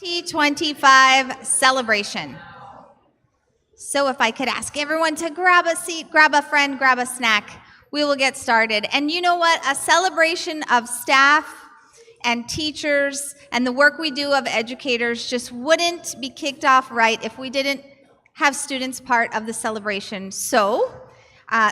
2025 celebration. So if I could ask everyone to grab a seat, grab a friend, grab a snack, we will get started. And you know what? A celebration of staff and teachers and the work we do of educators just wouldn't be kicked off right if we didn't have students part of the celebration. So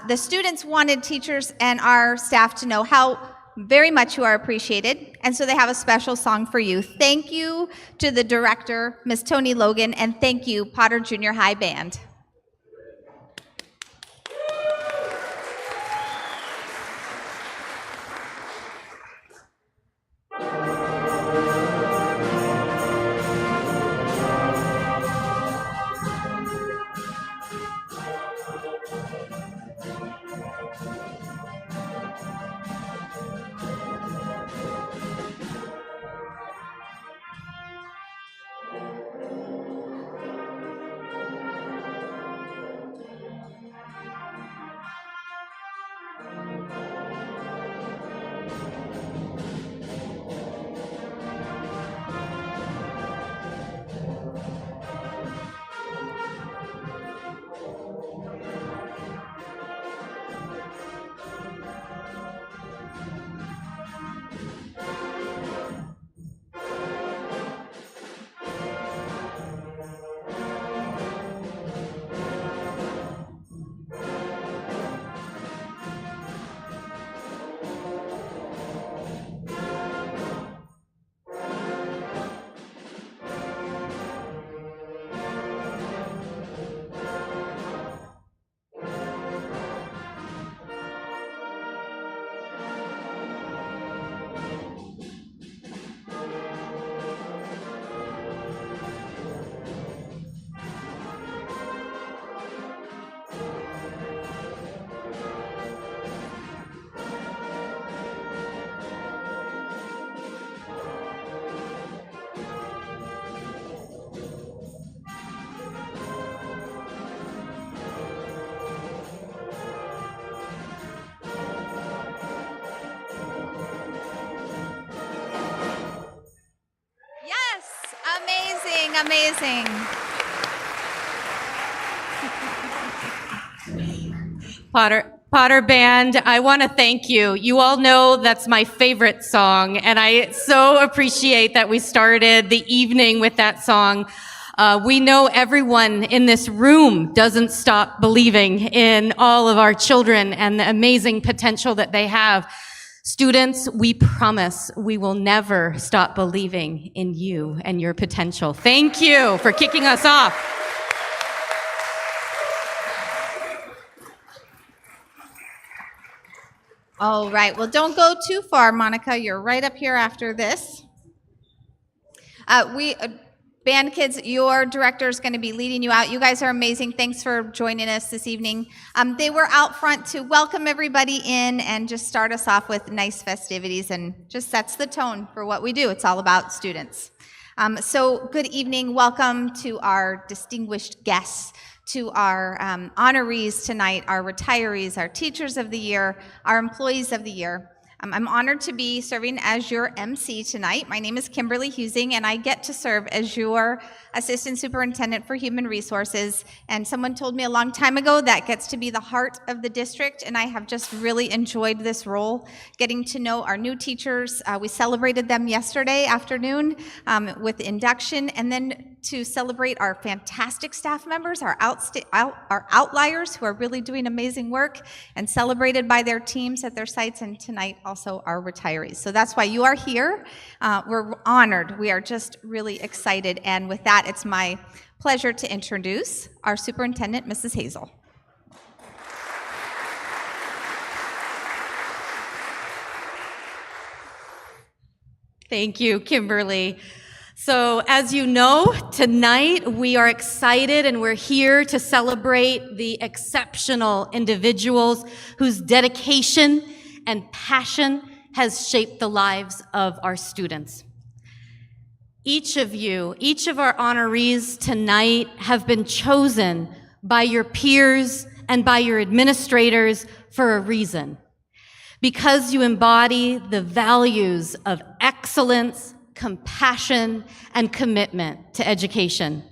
the students wanted teachers and our staff to know how very much you are appreciated, and so they have a special song for you. Thank you to the director, Ms. Tony Logan, and thank you, Potter Junior High Band. Amazing. Potter Band, I want to thank you. You all know that's my favorite song, and I so appreciate that we started the evening with that song. We know everyone in this room doesn't stop believing in all of our children and the amazing potential that they have. Students, we promise we will never stop believing in you and your potential. Thank you for kicking us off. All right, well, don't go too far, Monica. You're right up here after this. Band kids, your director is going to be leading you out. You guys are amazing. Thanks for joining us this evening. They were out front to welcome everybody in and just start us off with nice festivities, and just sets the tone for what we do. It's all about students. So good evening. Welcome to our distinguished guests, to our honorees tonight, our retirees, our teachers of the year, our employees of the year. I'm honored to be serving as your MC tonight. My name is Kimberly Husing, and I get to serve as your Assistant Superintendent for Human Resources. And someone told me a long time ago that gets to be the heart of the district, and I have just really enjoyed this role, getting to know our new teachers. We celebrated them yesterday afternoon with induction, and then to celebrate our fantastic staff members, our outliers who are really doing amazing work and celebrated by their teams at their sites, and tonight also our retirees. So that's why you are here. We're honored. We are just really excited. And with that, it's my pleasure to introduce our superintendent, Mrs. Hazel. Thank you, Kimberly. So as you know, tonight we are excited and we're here to celebrate the exceptional individuals whose dedication and passion has shaped the lives of our students. Each of you, each of our honorees tonight have been chosen by your peers and by your administrators for a reason. Because you embody the values of excellence, compassion, and commitment to education.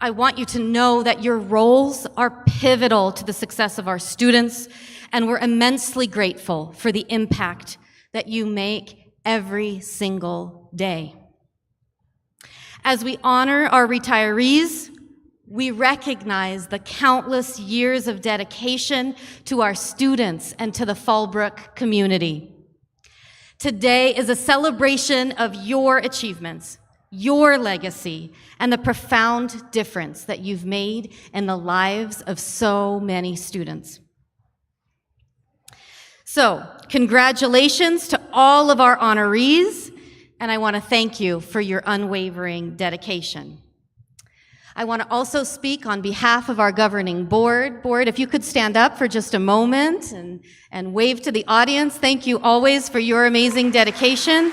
I want you to know that your roles are pivotal to the success of our students, and we're immensely grateful for the impact that you make every single day. As we honor our retirees, we recognize the countless years of dedication to our students and to the Fallbrook community. Today is a celebration of your achievements, your legacy, and the profound difference that you've made in the lives of so many students. So, congratulations to all of our honorees, and I want to thank you for your unwavering dedication. I want to also speak on behalf of our governing board. Board, if you could stand up for just a moment and wave to the audience. Thank you always for your amazing dedication.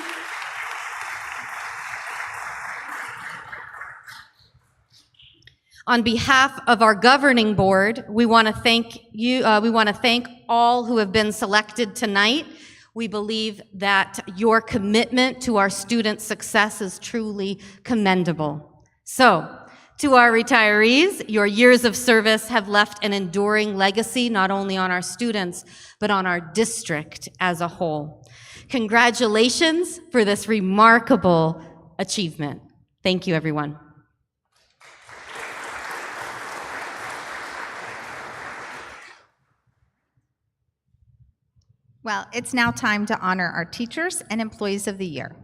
On behalf of our governing board, we want to thank you. We want to thank all who have been selected tonight. We believe that your commitment to our students' success is truly commendable. So, to our retirees, your years of service have left an enduring legacy not only on our students, but on our district as a whole. Congratulations for this remarkable achievement. Thank you, everyone. Well, it's now time to honor our teachers and employees of the year.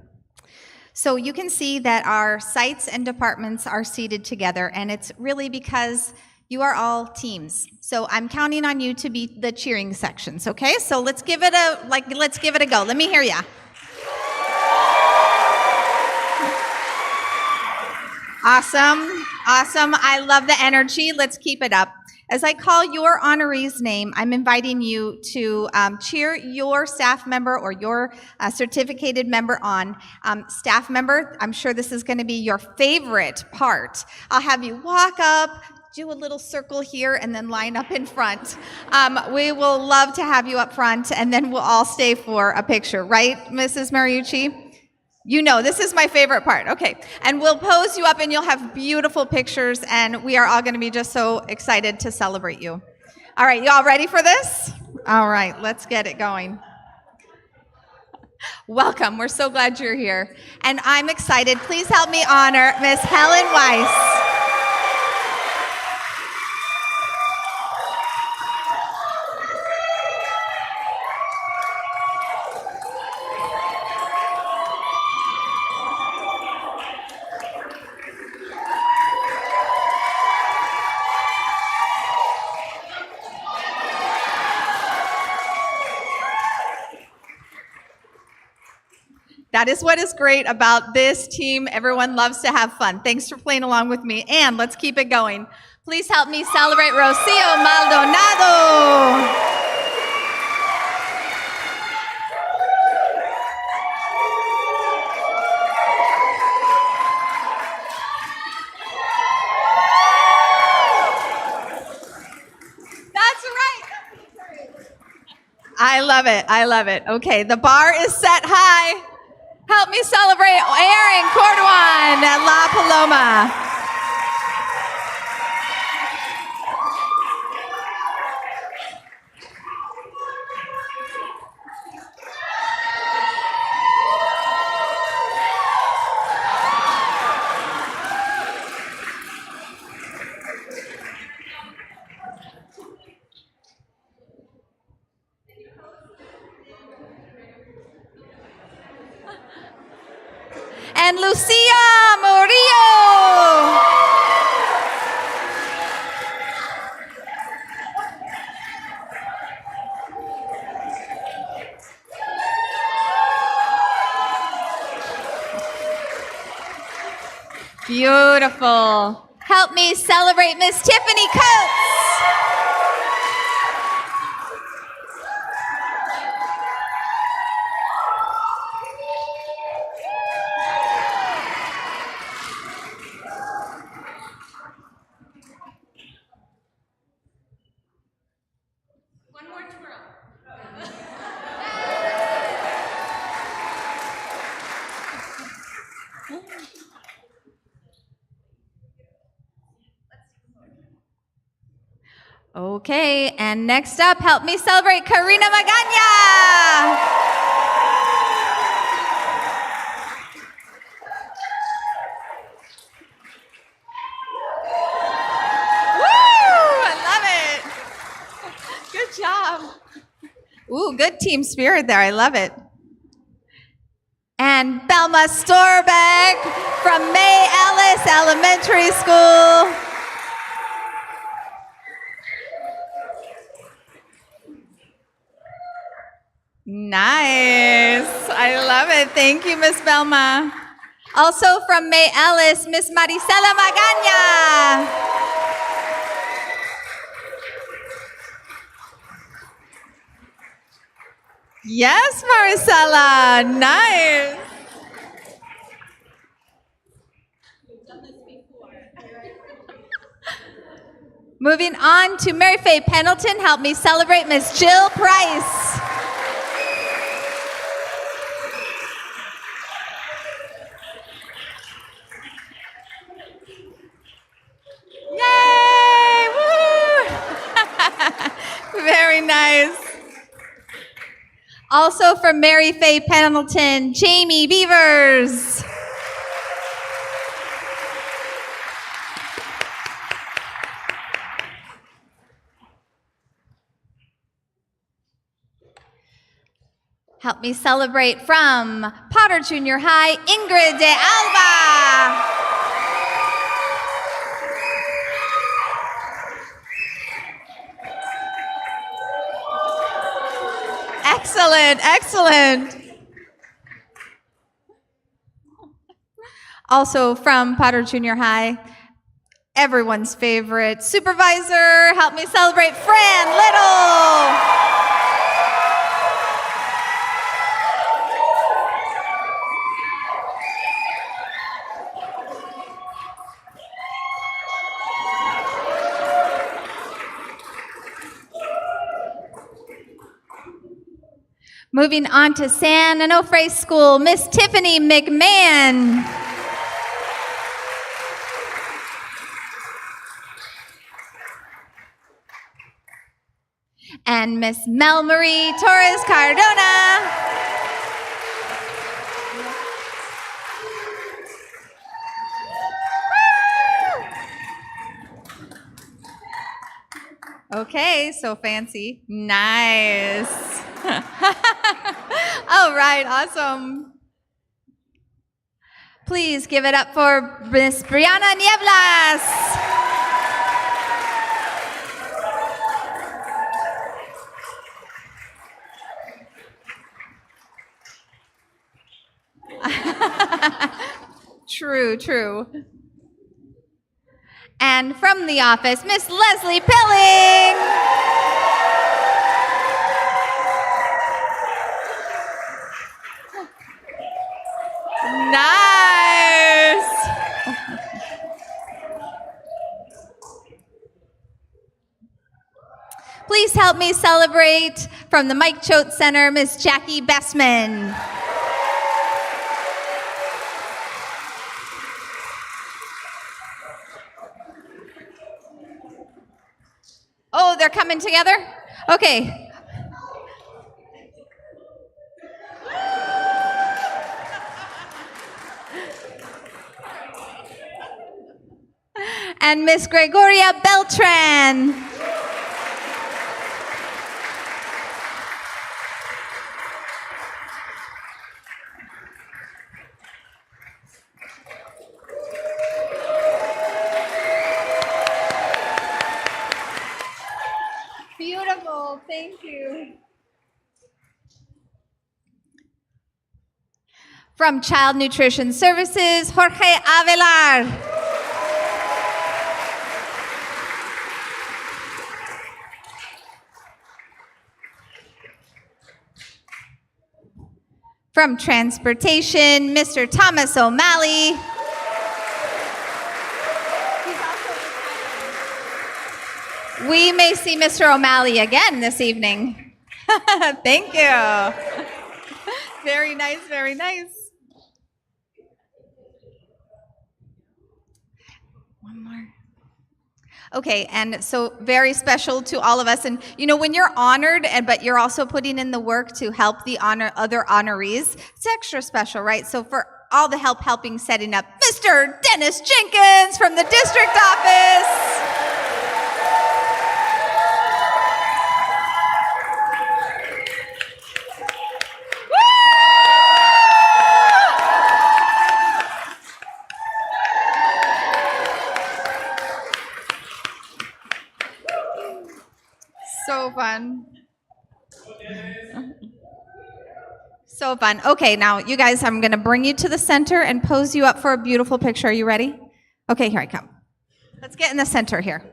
So you can see that our sites and departments are seated together, and it's really because you are all teams. So I'm counting on you to be the cheering sections, okay? So let's give it a go. Let me hear ya. Awesome, awesome. I love the energy. Let's keep it up. As I call your honoree's name, I'm inviting you to cheer your staff member or your certificated member on. Staff member, I'm sure this is going to be your favorite part. I'll have you walk up, do a little circle here, and then line up in front. We will love to have you up front, and then we'll all stay for a picture. Right, Mrs. Mariucci? You know, this is my favorite part. Okay, and we'll pose you up and you'll have beautiful pictures, and we are all going to be just so excited to celebrate you. All right, you all ready for this? All right, let's get it going. Welcome. We're so glad you're here. And I'm excited. Please help me honor Miss Helen Weiss. That is what is great about this team. Everyone loves to have fun. Thanks for playing along with me. And let's keep it going. Please help me celebrate Rocio Maldonado. That's right. I love it. I love it. Okay, the bar is set high. Help me celebrate Erin Cordovan at La Paloma. And Lucia Murillo. Beautiful. Help me celebrate Miss Tiffany Coates. Okay, and next up, help me celebrate Karina Magana. Woo! I love it. Good job. Ooh, good team spirit there. I love it. And Belma Storbeck from May Ellis Elementary School. Nice. I love it. Thank you, Miss Belma. Also from May Ellis, Miss Maricela Magana. Yes, Maricela. Nice. Moving on to Mary Faye Pendleton, help me celebrate Miss Jill Price. Yay! Woo! Very nice. Also from Mary Faye Pendleton, Jamie Beavers. Help me celebrate from Potter Junior High, Ingrid de Alba. Excellent, excellent. Also from Potter Junior High, everyone's favorite supervisor, help me celebrate Fran Little. Moving on to San Onofre School, Miss Tiffany McMahon. And Miss Mel Marie Torres Cardona. Okay, so fancy. Nice. All right, awesome. Please give it up for Miss Brianna Nieblas. True, true. And from the office, Miss Leslie Pilling. Nice. Please help me celebrate from the Mike Choate Center, Miss Jackie Bessman. Oh, they're coming together? Okay. And Miss Gregoria Beltran. Beautiful, thank you. From Child Nutrition Services, Jorge Avelar. From Transportation, Mr. Thomas O'Malley. We may see Mr. O'Malley again this evening. Thank you. Very nice, very nice. One more. Okay, and so very special to all of us. And you know, when you're honored, but you're also putting in the work to help the other honorees, it's extra special, right? So for all the helping setting up, Mr. Dennis Jenkins from the district office. So fun. So fun. Okay, now you guys, I'm going to bring you to the center and pose you up for a beautiful picture. Are you ready? Okay, here I come. Let's get in the center here.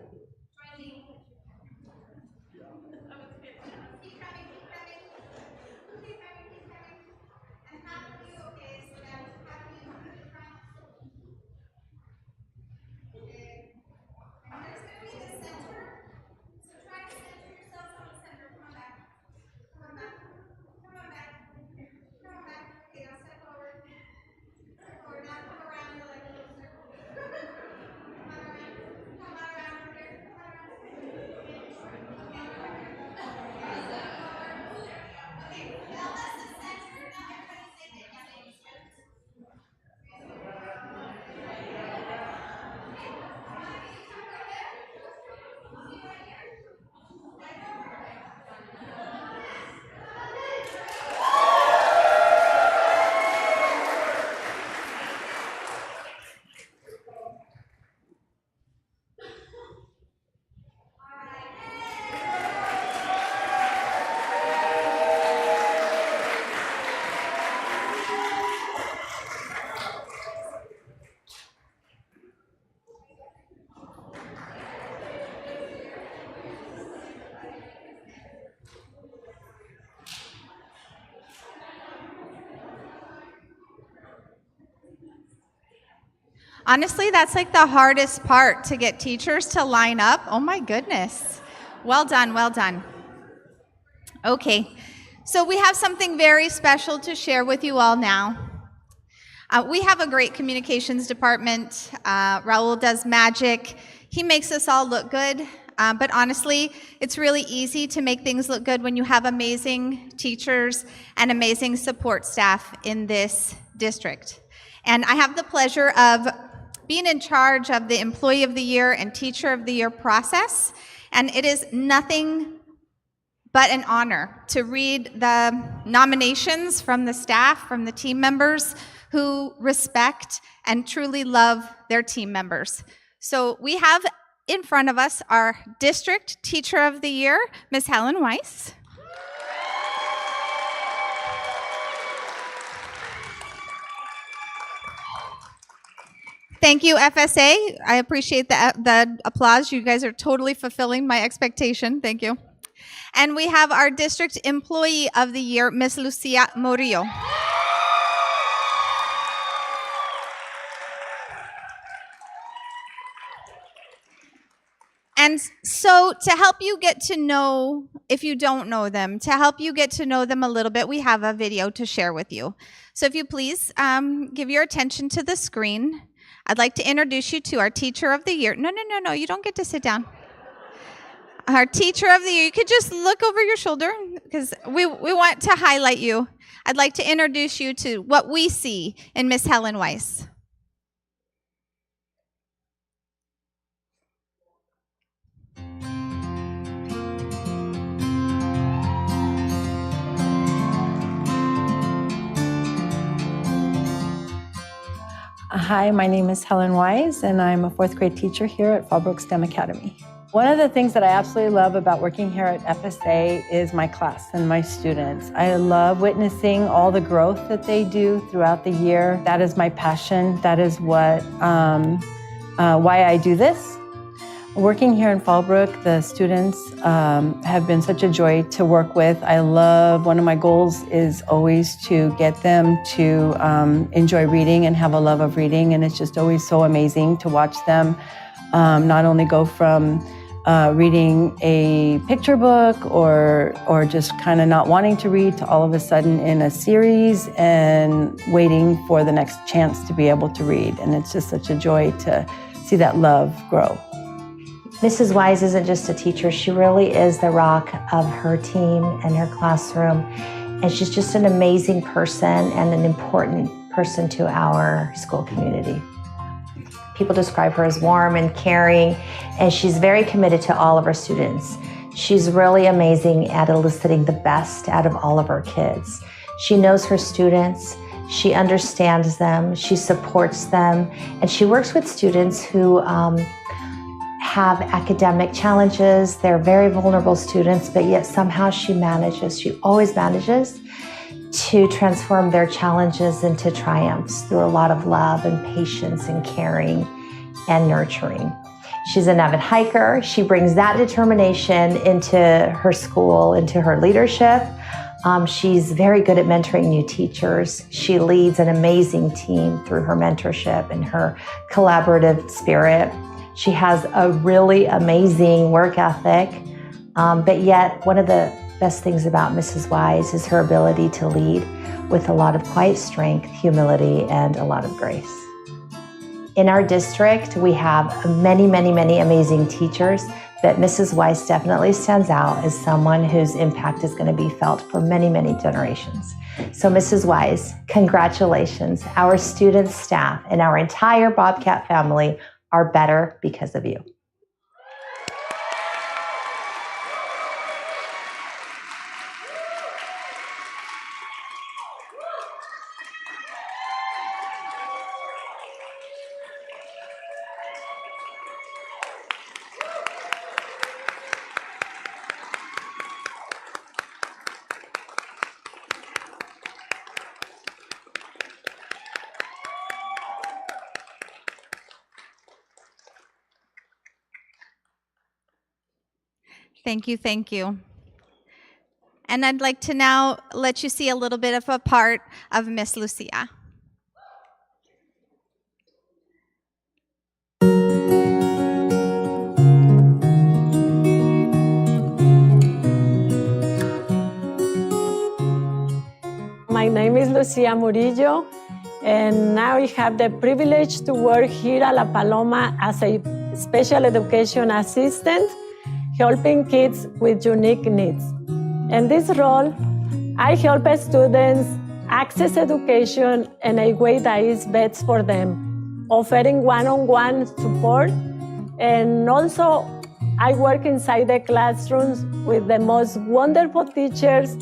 Honestly, that's like the hardest part, to get teachers to line up. Oh my goodness. Well done, well done. Okay, so we have something very special to share with you all now. We have a great communications department. Raul does magic. He makes us all look good. But honestly, it's really easy to make things look good when you have amazing teachers and amazing support staff in this district. And I have the pleasure of being in charge of the Employee of the Year and Teacher of the Year process. And it is nothing but an honor to read the nominations from the staff, from the team members who respect and truly love their team members. So we have in front of us our District Teacher of the Year, Ms. Helen Weiss. Thank you, FSA. I appreciate the applause. You guys are totally fulfilling my expectation. Thank you. And we have our District Employee of the Year, Ms. Lucia Murillo. And so to help you get to know, if you don't know them, to help you get to know them a little bit, we have a video to share with you. So if you please give your attention to the screen. I'd like to introduce you to our Teacher of the Year. No, you don't get to sit down. Our Teacher of the Year. You could just look over your shoulder because we want to highlight you. I'd like to introduce you to what we see in Miss Helen Weiss. Hi, my name is Helen Wise, and I'm a fourth grade teacher here at Fallbrook STEM Academy. One of the things that I absolutely love about working here at FSA is my class and my students. I love witnessing all the growth that they do throughout the year. That is my passion. That is what why I do this. Working here in Fallbrook, the students have been such a joy to work with. One of my goals is always to get them to enjoy reading and have a love of reading, and it's just always so amazing to watch them not only go from reading a picture book or just kind of not wanting to read to all of a sudden in a series and waiting for the next chance to be able to read. And it's just such a joy to see that love grow. Mrs. Wise isn't just a teacher, she really is the rock of her team and her classroom. And she's just an amazing person and an important person to our school community. People describe her as warm and caring, and she's very committed to all of her students. She's really amazing at eliciting the best out of all of our kids. She knows her students, she understands them, she supports them, and she works with students who have academic challenges. They're very vulnerable students, but yet somehow she always manages to transform their challenges into triumphs through a lot of love and patience and caring and nurturing. She's an avid hiker. She brings that determination into her school, into her leadership. She's very good at mentoring new teachers. She leads an amazing team through her mentorship and her collaborative spirit. She has a really amazing work ethic, but yet one of the best things about Mrs. Wise is her ability to lead with a lot of quiet strength, humility, and a lot of grace. In our district, we have many amazing teachers, but Mrs. Wise definitely stands out as someone whose impact is going to be felt for many generations. So Mrs. Wise, congratulations. Our students, staff, and our entire Bobcat family are better because of you. Thank you. And I'd like to now let you see a little bit of a part of Miss Lucia. My name is Lucia Murillo, and now I have the privilege to work here at La Paloma as a special education assistant, helping kids with unique needs. In this role, I help students access education in a way that is best for them, offering one-on-one support, and also I work inside the classrooms with the most wonderful teachers,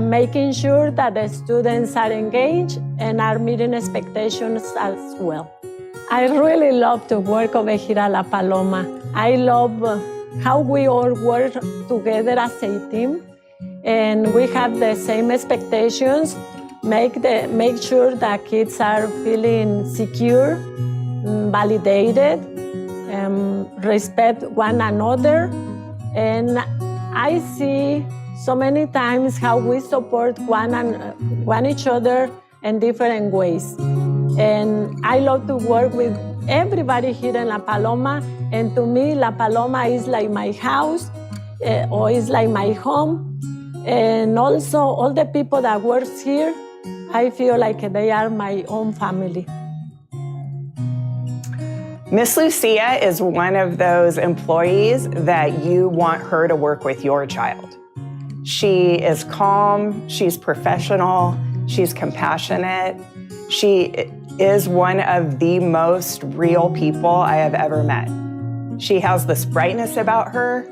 making sure that the students are engaged and are meeting expectations as well. I really love to work over here at La Paloma. I love how we all work together as a team, and we have the same expectations, make sure that kids are feeling secure, validated, respect one another. And I see so many times how we support one each other in different ways. And I love to work with everybody here in La Paloma, and to me, La Paloma is like my house, or is like my home. And also, all the people that work here, I feel like they are my own family. Miss Lucia is one of those employees that you want her to work with your child. She is calm, she's professional, she's compassionate. She is one of the most real people I have ever met. She has this brightness about her.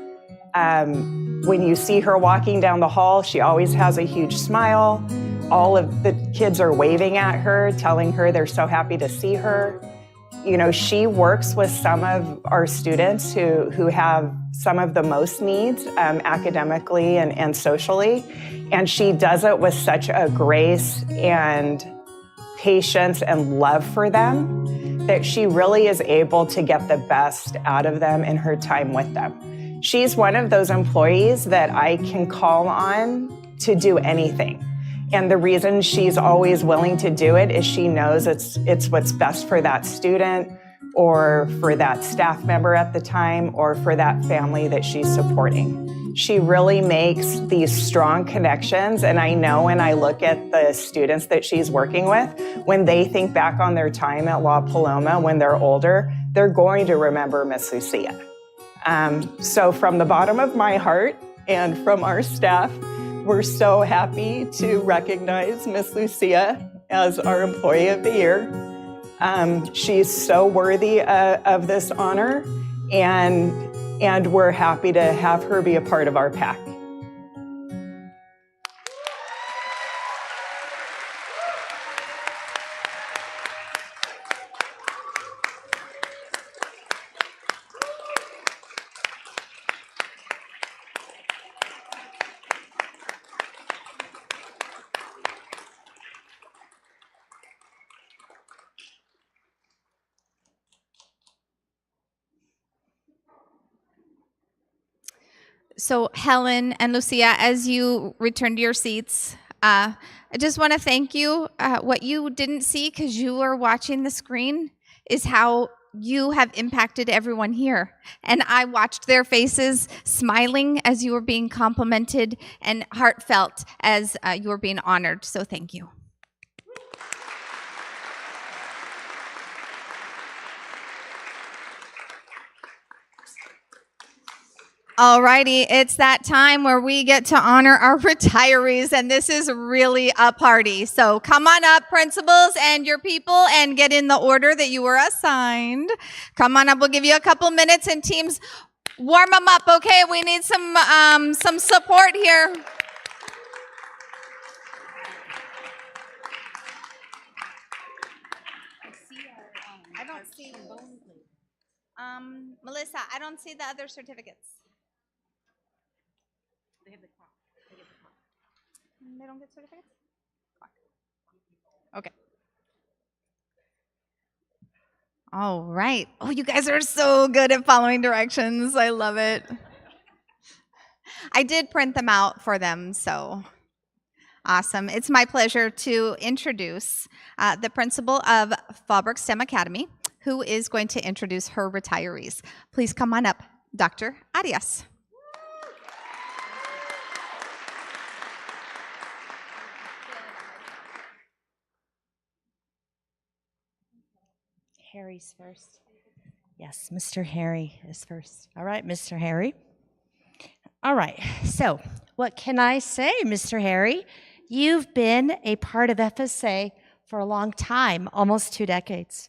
When you see her walking down the hall, she always has a huge smile. All of the kids are waving at her, telling her they're so happy to see her. You know, she works with some of our students who have some of the most needs academically and socially. And she does it with such a grace and patience and love for them that she really is able to get the best out of them in her time with them. She's one of those employees that I can call on to do anything. And the reason she's always willing to do it is she knows it's what's best for that student or for that staff member at the time or for that family that she's supporting. She really makes these strong connections, and I know when I look at the students that she's working with, when they think back on their time at La Paloma when they're older, they're going to remember Miss Lucia. So from the bottom of my heart and from our staff, we're so happy to recognize Miss Lucia as our Employee of the Year. She's so worthy of this honor, and we're happy to have her be a part of our pack. So Helen and Lucia, as you return to your seats, I just want to thank you. What you didn't see because you were watching the screen is how you have impacted everyone here. And I watched their faces smiling as you were being complimented and heartfelt as you were being honored. So thank you. Alrighty, it's that time where we get to honor our retirees, and this is really a party. So come on up, principals and your people, and get in the order that you were assigned. Come on up, we'll give you a couple minutes, and teams, warm them up, okay? We need some support here. I don't see Melissa, I don't see the other certificates. They have the clock. They don't get certificates? Okay. All right. Oh, you guys are so good at following directions. I love it. I did print them out for them, so awesome. It's my pleasure to introduce the principal of Fallbrook STEM Academy, who is going to introduce her retirees. Please come on up, Dr. Arias. Harry's first. Yes, Mr. Harry is first. All right, Mr. Harry. All right, so what can I say, Mr. Harry? You've been a part of FSA for a long time, almost 2 decades.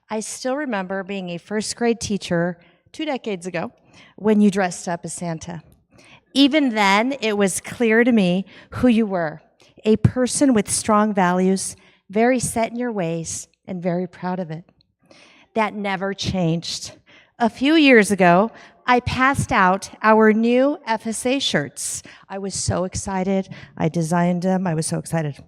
I still remember being a first grade teacher 2 decades ago when you dressed up as Santa. Even then, it was clear to me who you were, a person with strong values, very set in your ways, and very proud of it. That never changed. A few years ago, I passed out our new FSA shirts. I was so excited. I designed them. I was so excited.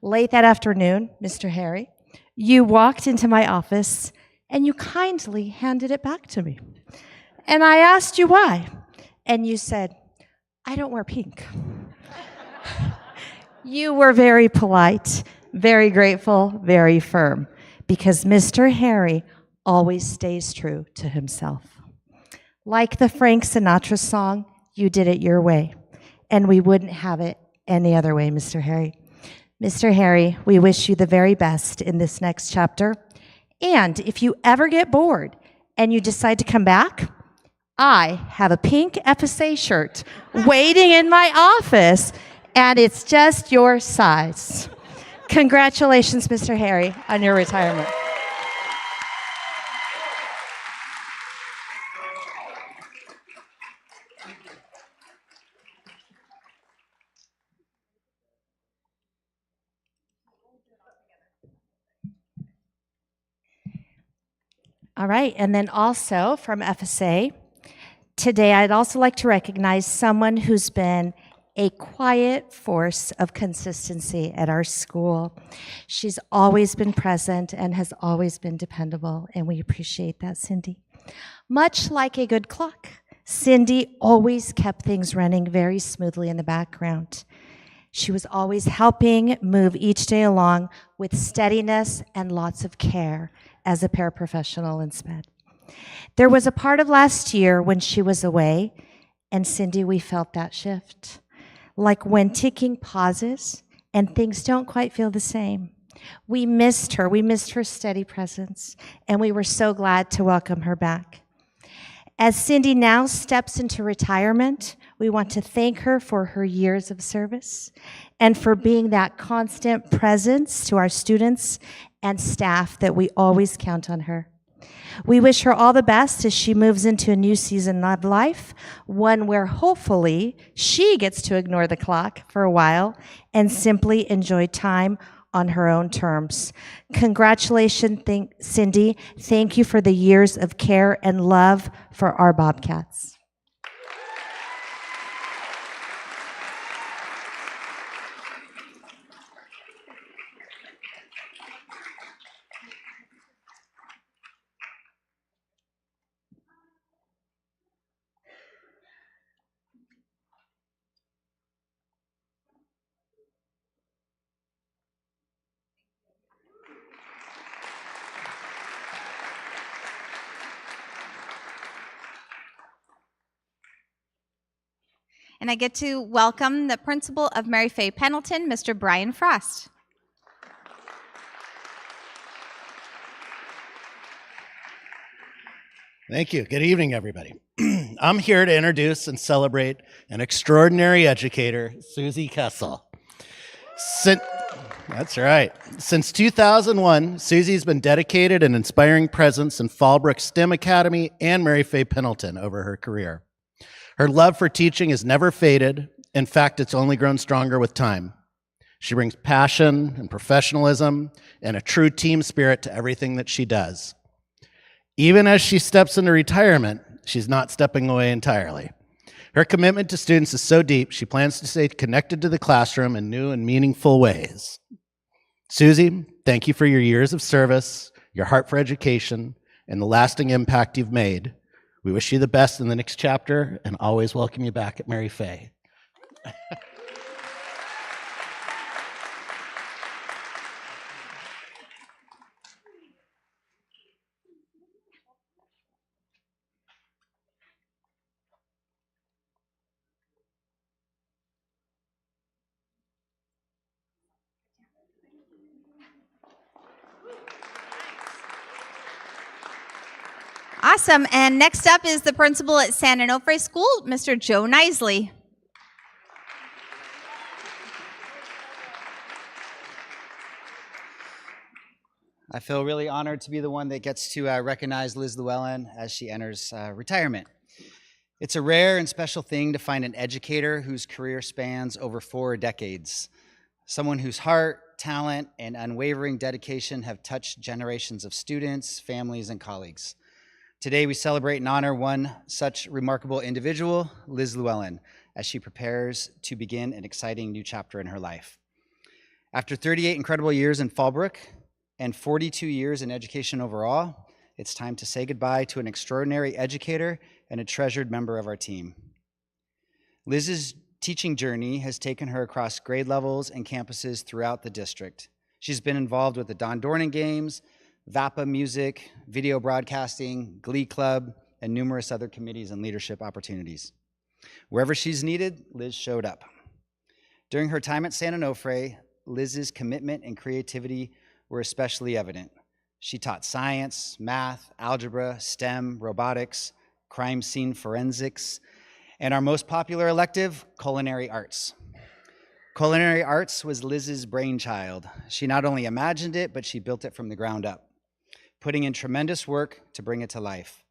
Late that afternoon, Mr. Harry, you walked into my office and you kindly handed it back to me. And I asked you why. And you said, I don't wear pink. You were very polite, very grateful, very firm, because Mr. Harry always stays true to himself. Like the Frank Sinatra song, you did it your way, and we wouldn't have it any other way, Mr. Harry. Mr. Harry, we wish you the very best in this next chapter, and if you ever get bored and you decide to come back, I have a pink FSA shirt waiting in my office, and it's just your size. Congratulations, Mr. Harry, on your retirement. All right, and then also from FSA, today I'd also like to recognize someone who's been a quiet force of consistency at our school. She's always been present and has always been dependable, and we appreciate that, Cindy. Much like a good clock, Cindy always kept things running very smoothly in the background. She was always helping move each day along with steadiness and lots of care as a paraprofessional in SPED. There was a part of last year when she was away, and Cindy, we felt that shift. Like when ticking pauses and things don't quite feel the same. We missed her steady presence, and we were so glad to welcome her back. As Cindy now steps into retirement, we want to thank her for her years of service and for being that constant presence to our students and staff that we always count on her. We wish her all the best as she moves into a new season of life, one where hopefully she gets to ignore the clock for a while and simply enjoy time on her own terms. Congratulations, Cindy. Thank you for the years of care and love for our Bobcats. And I get to welcome the principal of Mary Fay Pendleton, Mr. Brian Frost. Thank you. Good evening, everybody. I'm here to introduce and celebrate an extraordinary educator, Susie Kessel. That's right. Since 2001, Susie's been dedicated and inspiring presence in Fallbrook STEM Academy and Mary Fay Pendleton over her career. Her love for teaching has never faded. In fact, it's only grown stronger with time. She brings passion and professionalism and a true team spirit to everything that she does. Even as she steps into retirement, she's not stepping away entirely. Her commitment to students is so deep, she plans to stay connected to the classroom in new and meaningful ways. Susie, thank you for your years of service, your heart for education, and the lasting impact you've made. We wish you the best in the next chapter and always welcome you back at Mary Fay. Awesome. And next up is the principal at San Onofre School, Mr. Joe Nisley. I feel really honored to be the one that gets to recognize Liz Llewellyn as she enters retirement. It's a rare and special thing to find an educator whose career spans over 4 decades. Someone whose heart, talent, and unwavering dedication have touched generations of students, families, and colleagues. Today, we celebrate and honor one such remarkable individual, Liz Llewellyn, as she prepares to begin an exciting new chapter in her life. After 38 incredible years in Fallbrook and 42 years in education overall, it's time to say goodbye to an extraordinary educator and a treasured member of our team. Liz's teaching journey has taken her across grade levels and campuses throughout the district. She's been involved with the Don Dornan Games, VAPA Music, video broadcasting, Glee Club, and numerous other committees and leadership opportunities. Wherever she's needed, Liz showed up. During her time at San Onofre, Liz's commitment and creativity were especially evident. She taught science, math, algebra, STEM, robotics, crime scene forensics, and our most popular elective, culinary arts. Culinary arts was Liz's brainchild. She not only imagined it, but she built it from the ground up, putting in tremendous work to bring it to life.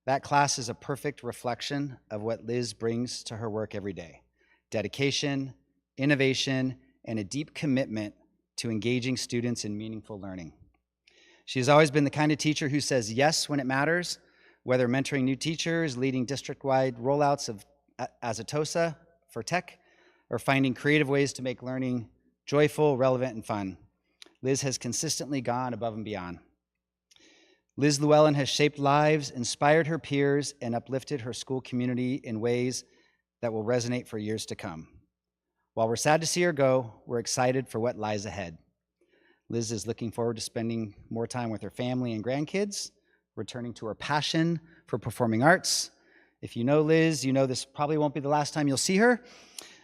That class is a perfect reflection of what Liz brings to her work every day: dedication, innovation, and a deep commitment to engaging students in meaningful learning. She has always been the kind of teacher who says yes when it matters, whether mentoring new teachers, leading district-wide rollouts of Azatosa for tech, or finding creative ways to make learning joyful, relevant, and fun. Liz has consistently gone above and beyond. Liz Llewellyn has shaped lives, inspired her peers, and uplifted her school community in ways that will resonate for years to come. While we're sad to see her go, we're excited for what lies ahead. Liz is looking forward to spending more time with her family and grandkids, returning to her passion for performing arts. If you know Liz, you know this probably won't be the last time you'll see her.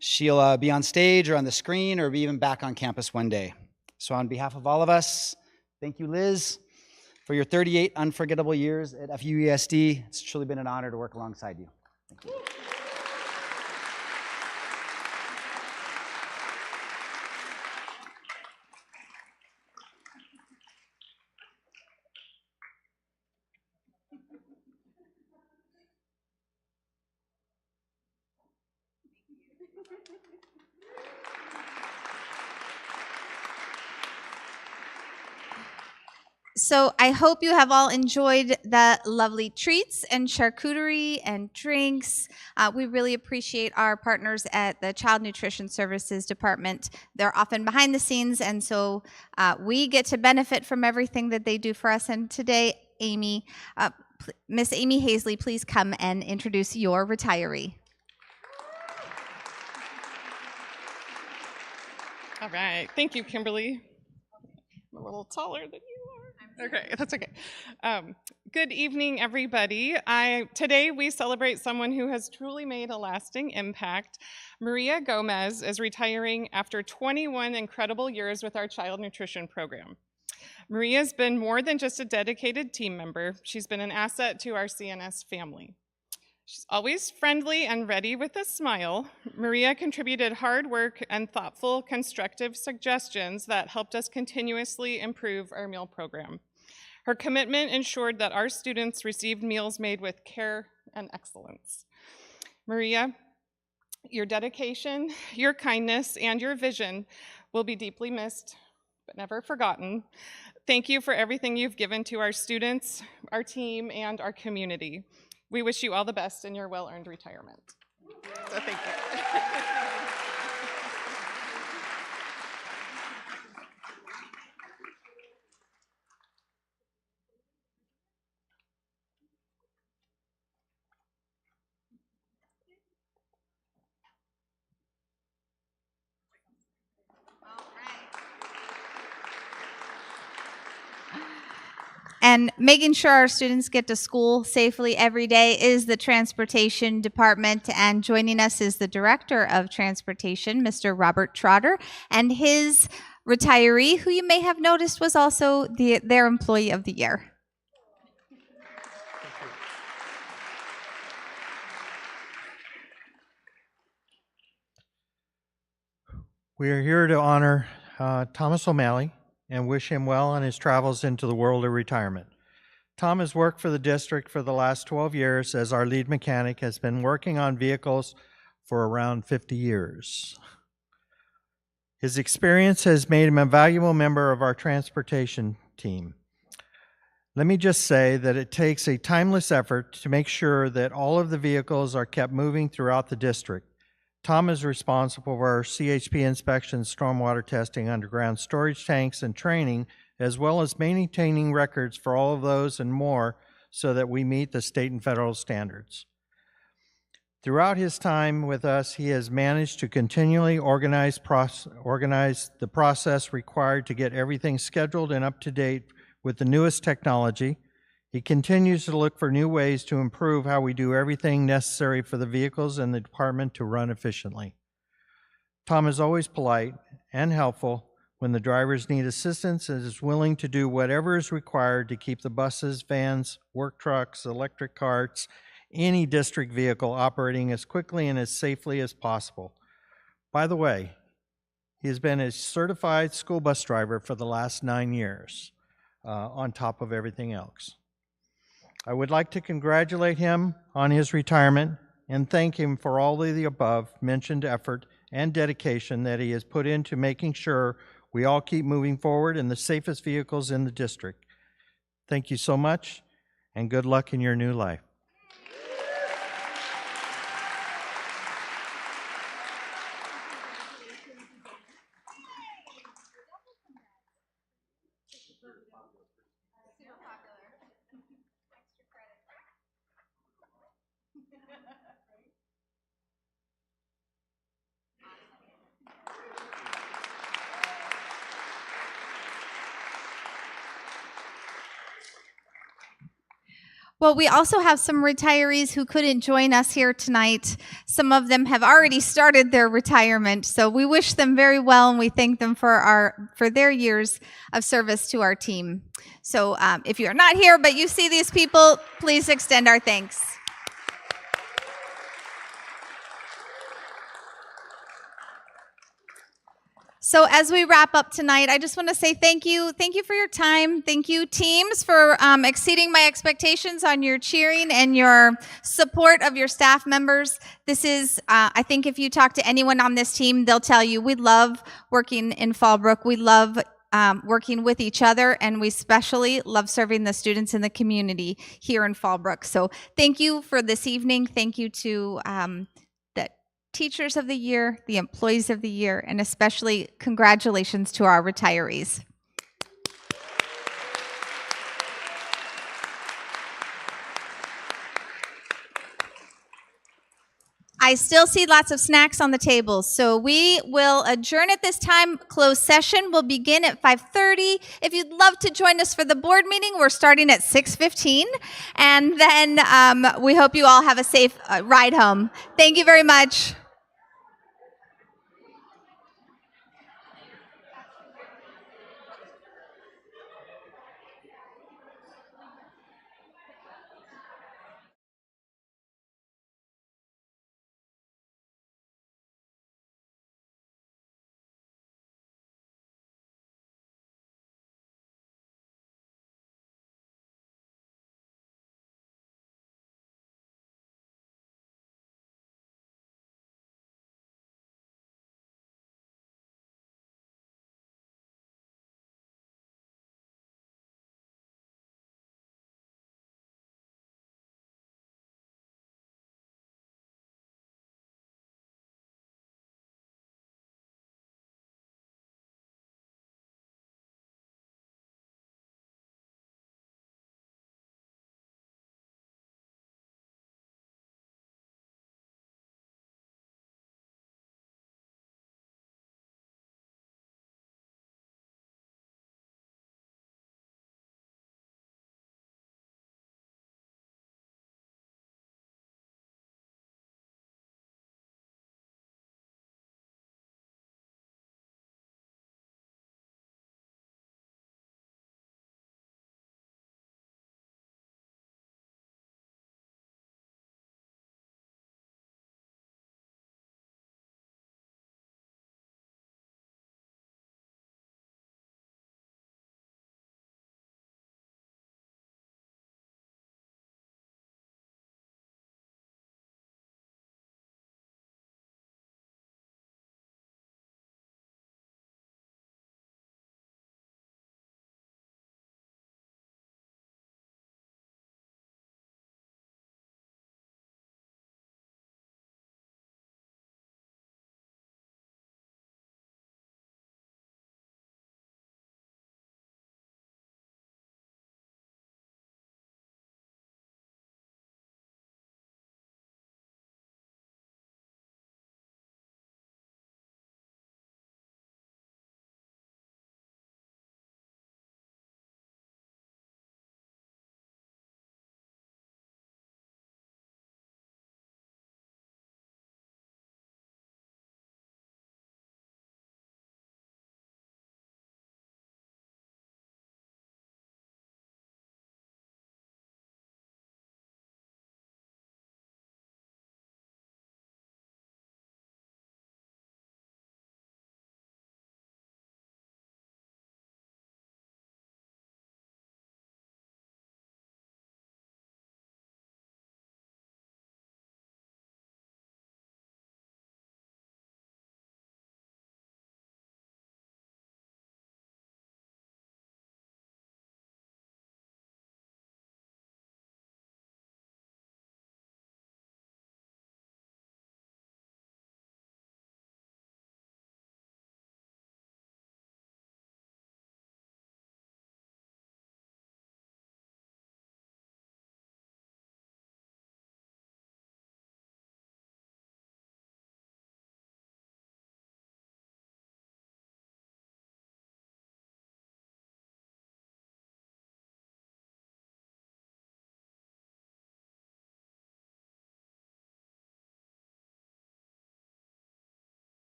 She'll be on stage or on the screen or be even back on campus one day. So on behalf of all of us, thank you, Liz. For your 38 unforgettable years at FUESD, it's truly been an honor to work alongside you. Thank you. So I hope you have all enjoyed the lovely treats and charcuterie and drinks. We really appreciate our partners at the Child Nutrition Services Department. They're often behind the scenes, and so we get to benefit from everything that they do for us. And today, Amy, Miss Amy Hazley, please come and introduce your retiree. All right. Thank you, Kimberly. I'm a little taller than you are. Okay, that's okay. Good evening, everybody. Today we celebrate someone who has truly made a lasting impact. Maria Gomez is retiring after 21 incredible years with our child nutrition program. Maria's been more than just a dedicated team member. She's been an asset to our CNS family. She's always friendly and ready with a smile. Maria contributed hard work and thoughtful, constructive suggestions that helped us continuously improve our meal program. Her commitment ensured that our students received meals made with care and excellence. Maria, your dedication, your kindness, and your vision will be deeply missed, but never forgotten. Thank you for everything you've given to our students, our team, and our community. We wish you all the best in your well-earned retirement. So thank you. And making sure our students get to school safely every day is the transportation department. And joining us is the director of transportation, Mr. Robert Trotter, and his retiree, who you may have noticed was also their employee of the year. We are here to honor Thomas O'Malley and wish him well on his travels into the world of retirement. Tom has worked for the district for the last 12 years as our lead mechanic, has been working on vehicles for around 50 years. His experience has made him a valuable member of our transportation team. Let me just say that it takes a timeless effort to make sure that all of the vehicles are kept moving throughout the district. Tom is responsible for our CHP inspections, stormwater testing, underground storage tanks, and training, as well as maintaining records for all of those and more so that we meet the state and federal standards. Throughout his time with us, he has managed to continually organize the process required to get everything scheduled and up to date with the newest technology. He continues to look for new ways to improve how we do everything necessary for the vehicles and the department to run efficiently. Tom is always polite and helpful when the drivers need assistance and is willing to do whatever is required to keep the buses, vans, work trucks, electric carts, any district vehicle operating as quickly and as safely as possible. By the way, he has been a certified school bus driver for the last 9 years, on top of everything else. I would like to congratulate him on his retirement and thank him for all of the above mentioned effort and dedication that he has put into making sure we all keep moving forward in the safest vehicles in the district. Thank you so much, and good luck in your new life. Well, we also have some retirees who couldn't join us here tonight. Some of them have already started their retirement, so we wish them very well and we thank them for their years of service to our team. So if you're not here but you see these people, please extend our thanks. So as we wrap up tonight, I just want to say thank you. Thank you for your time. Thank you, teams, for exceeding my expectations on your cheering and your support of your staff members. This is, I think if you talk to anyone on this team, they'll tell you we love working in Fallbrook. We love working with each other, and we especially love serving the students in the community here in Fallbrook. So thank you for this evening. Thank you to the Teachers of the Year, the Employees of the Year, and especially congratulations to our retirees. I still see lots of snacks on the tables, so we will adjourn at this time. Closed session will begin at 5:30. If you'd love to join us for the board meeting, we're starting at 6:15, and then we hope you all have a safe ride home. Thank you very much.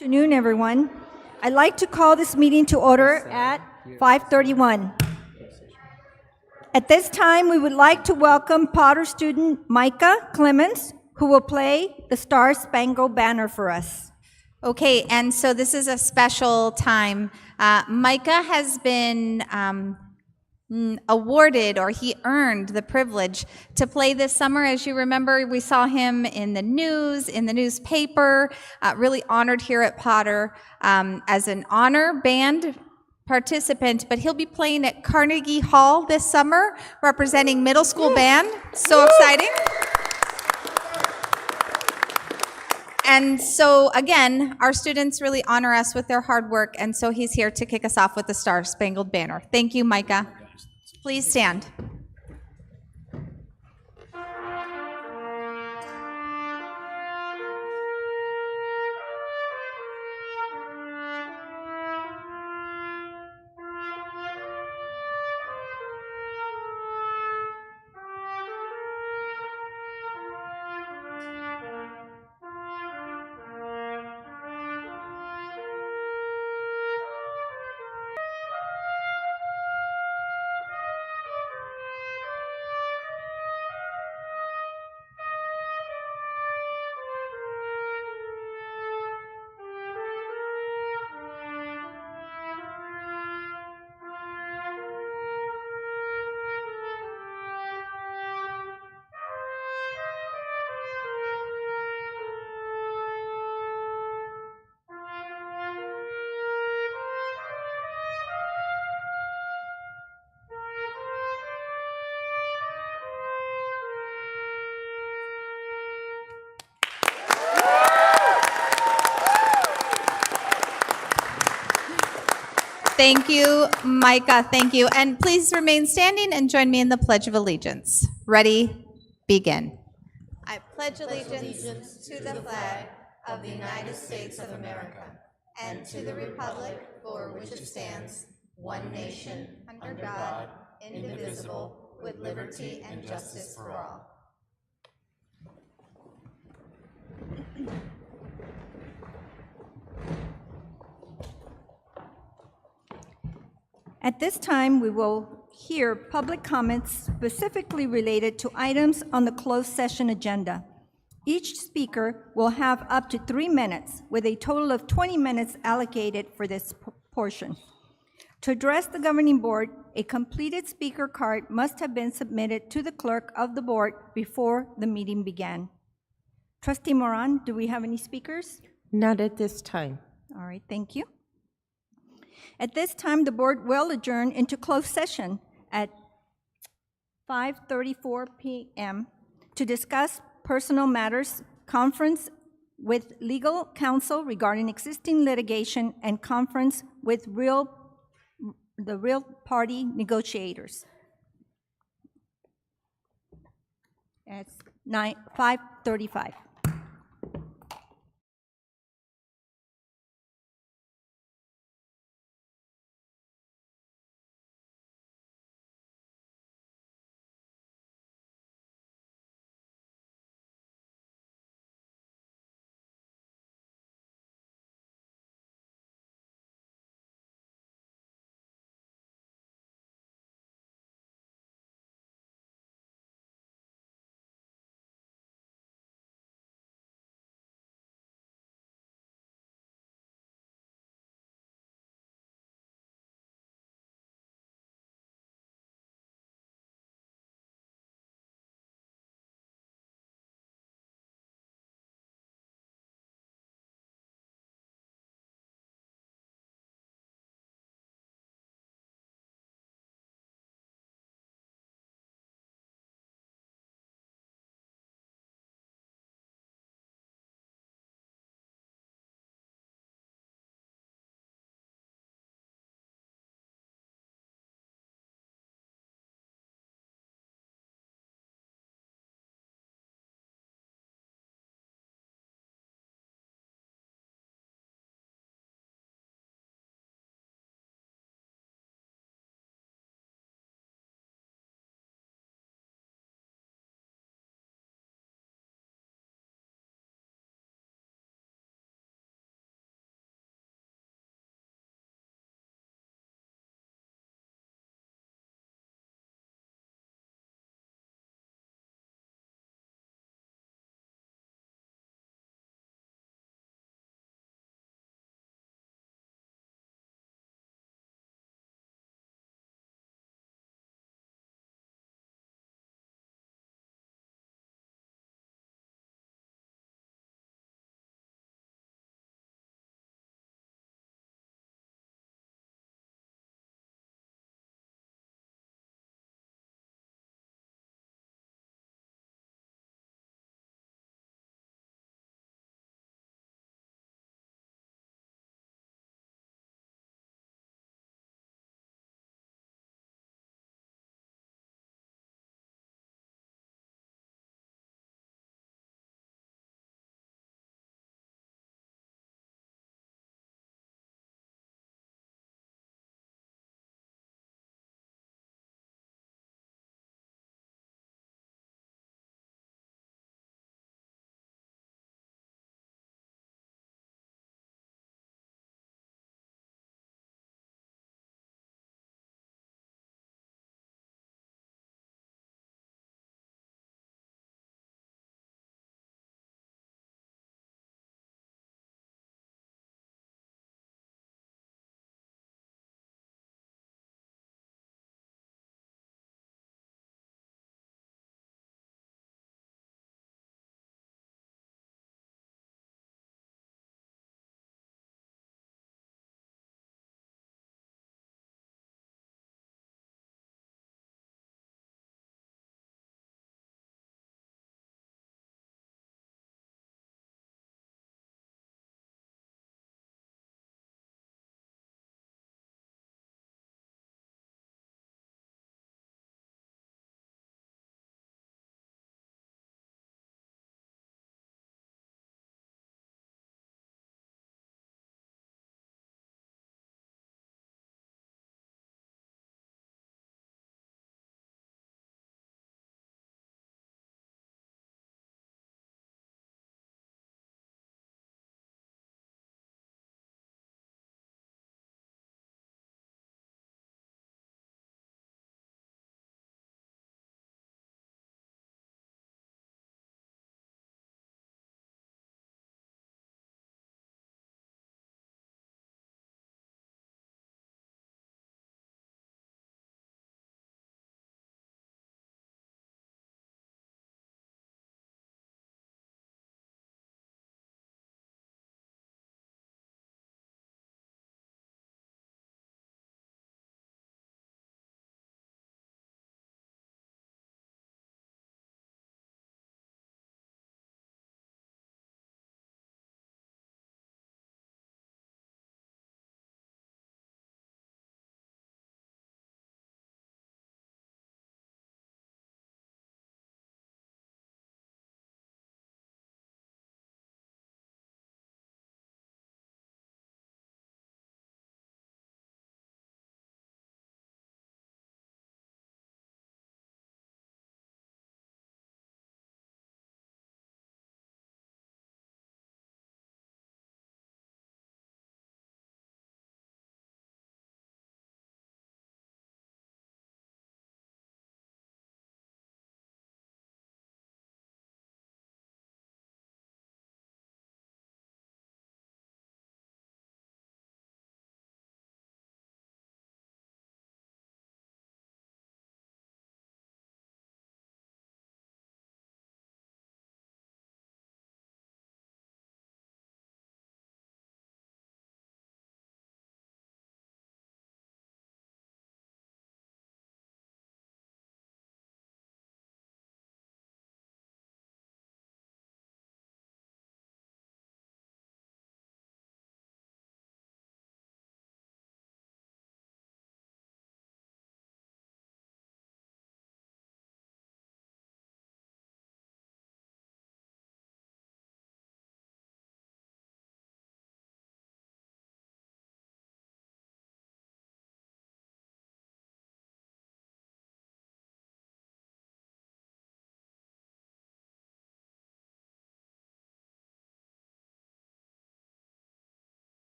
Afternoon, everyone. I'd like to call this meeting to order at 5:31. At this time, we would like to welcome Potter student Micah Clemens, who will play the Star Spangled Banner for us. Okay, and so this is a special time. Micah has been awarded, or he earned the privilege to play this summer. As you remember, we saw him in the news, in the newspaper, really honored here at Potter as an honor band participant, but he'll be playing at Carnegie Hall this summer, representing middle school band. So exciting. And so, again, our students really honor us with their hard work, and so he's here to kick us off with the Star Spangled Banner. Thank you, Micah. Please stand. Thank you, Micah. Thank you. And please remain standing and join me in the Pledge of Allegiance. Ready? Begin. I pledge allegiance to the flag of the United States of America and to the republic for which it stands, one nation, under God, indivisible, with liberty and justice for all. At this time, we will hear public comments specifically related to items on the closed session agenda. Each speaker will have up to 3 minutes, with a total of 20 minutes allocated for this portion. To address the governing board, a completed speaker card must have been submitted to the clerk of the board before the meeting began. Trustee Moran, do we have any speakers? Not at this time. All right, thank you. At this time, the board will adjourn into closed session at 5:34 p.m. to discuss personal matters, conference with legal counsel regarding existing litigation, and conference with the real party negotiators. It's 5:35.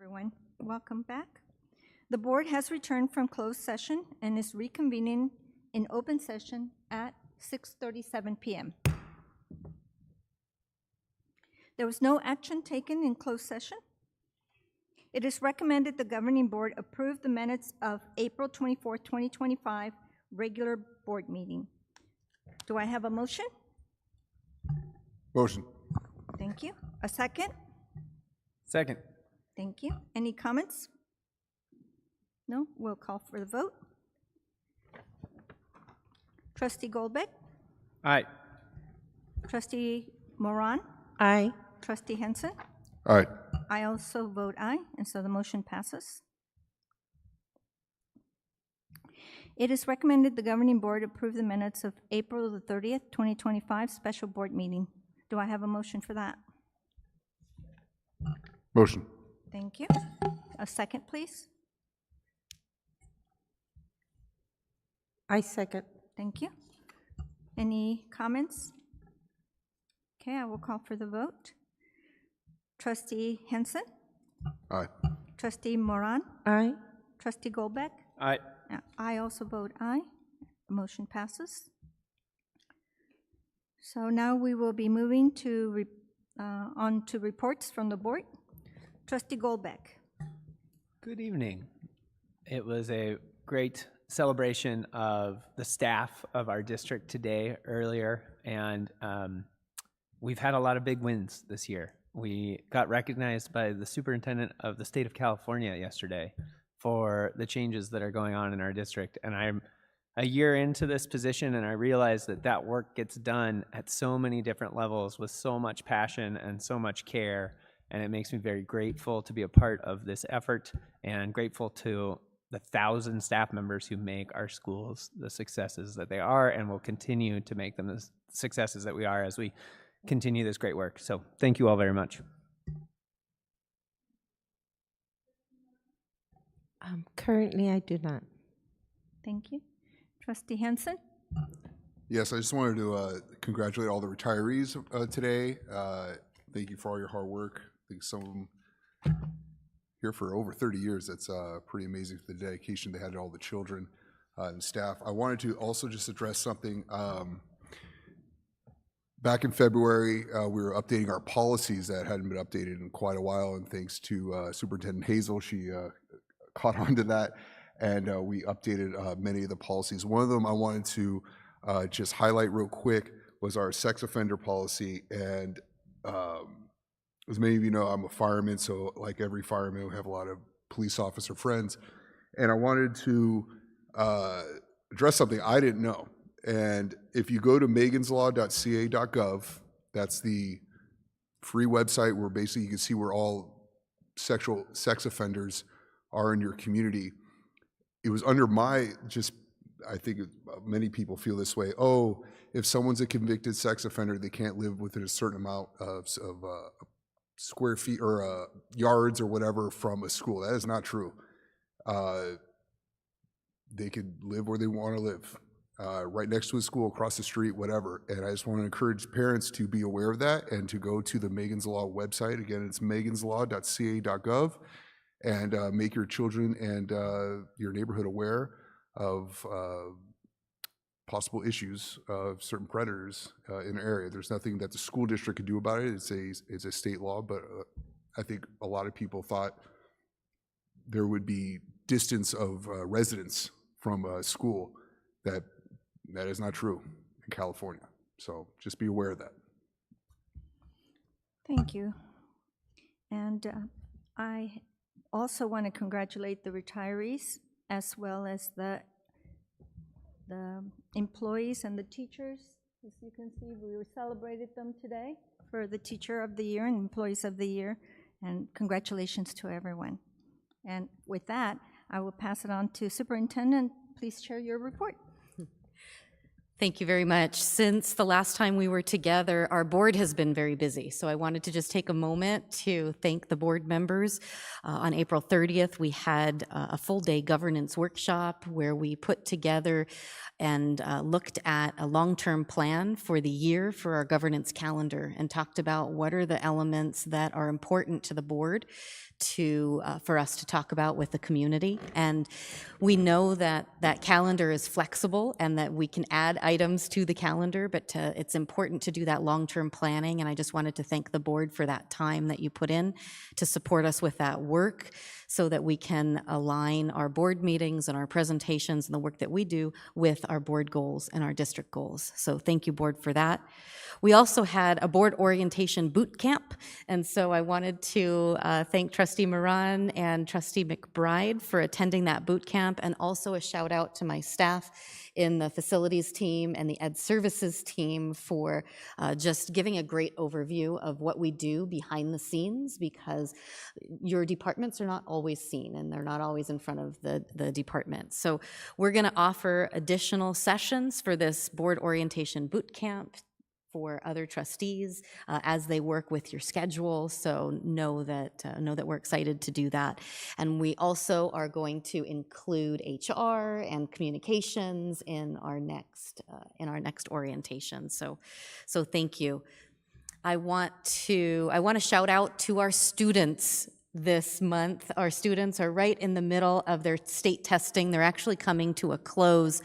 Everyone, welcome back. The board has returned from closed session and is reconvening in open session at 6:37 p.m. There was no action taken in closed session. It is recommended the governing board approve the minutes of April 24, 2025, regular board meeting. Do I have a motion? Motion. Thank you. A second? Second. Thank you. Any comments? No? We'll call for the vote. Trustee Goldbeck? Aye. Trustee Moran? Aye. Trustee Henson? Aye. I also vote aye, and so the motion passes. It is recommended the governing board approve the minutes of April the 30th, 2025 special board meeting. Do I have a motion for that? Motion. Thank you. A second, please. I second. Thank you. Any comments? Okay, I will call for the vote. Trustee Henson? Aye. Trustee Moran? Aye. Trustee Goldbeck? Aye. I also vote aye. The motion passes. So now we will be moving to on to reports from the board. Trustee Goldbeck. Good evening. It was a great celebration of the staff of our district today, earlier, and we've had a lot of big wins this year. We got recognized by the superintendent of the state of California yesterday for the changes that are going on in our district, and I'm a year into this position, and I realize that that work gets done at so many different levels with so much passion and so much care, and it makes me very grateful to be a part of this effort and grateful to the 1,000 staff members who make our schools the successes that they are and will continue to make them the successes that we are as we continue this great work. So thank you all very much. Currently, I do not. Thank you. Trustee Henson? Yes, I just wanted to congratulate all the retirees today. Thank you for all your hard work. I think some of them here for over 30 years. That's pretty amazing for the dedication they had to all the children and staff. I wanted to also just address something. Back in February, we were updating our policies that hadn't been updated in quite a while, and thanks to Superintendent Hazel, she caught on to that, and we updated many of the policies. One of them I wanted to just highlight real quick was our sex offender policy, and as many of you know, I'm a fireman, so like every fireman, we have a lot of police officer friends, and I wanted to address something I didn't know. And if you go to meganslaw.ca.gov, that's the free website where basically you can see where all sex offenders are in your community. It was under my, I think many people feel this way, oh, if someone's a convicted sex offender, they can't live within a certain amount of square feet or yards or whatever from a school. That is not true. They could live where they want to live. Right next to a school, across the street, whatever. And I just want to encourage parents to be aware of that and to go to the Megan's Law website. Again, it's meganslaw.ca.gov, and make your children and your neighborhood aware of possible issues of certain predators in the area. There's nothing that the school district can do about it. It's a state law, but I think a lot of people thought there would be distance of residence from a school. That is not true in California. So just be aware of that. Thank you. And I also want to congratulate the retirees as well as the employees and the teachers. As you can see, we celebrated them today for the Teacher of the Year and Employees of the Year. And congratulations to everyone. And with that, I will pass it on to Superintendent. Please share your report. Thank you very much. Since the last time we were together, our board has been very busy. So I wanted to just take a moment to thank the board members. On April 30th, we had a full-day governance workshop where we put together and looked at a long-term plan for the year for our governance calendar and talked about what are the elements that are important to the board for us to talk about with the community. And we know that that calendar is flexible and that we can add items to the calendar, but it's important to do that long-term planning. And I just wanted to thank the board for that time that you put in to support us with that work so that we can align our board meetings and our presentations and the work that we do with our board goals and our district goals. So thank you, board, for that. We also had a board orientation boot camp, and so I wanted to thank Trustee Moran and Trustee McBride for attending that boot camp, and also a shout out to my staff in the facilities team and the ed services team for just giving a great overview of what we do behind the scenes, because your departments are not always seen and they're not always in front of the department. So we're going to offer additional sessions for this board orientation boot camp for other trustees as they work with your schedule. So know that we're excited to do that. And we also are going to include HR and communications in our next orientation. So thank you. I want to shout out to our students this month. Our students are right in the middle of their state testing. They're actually coming to a close.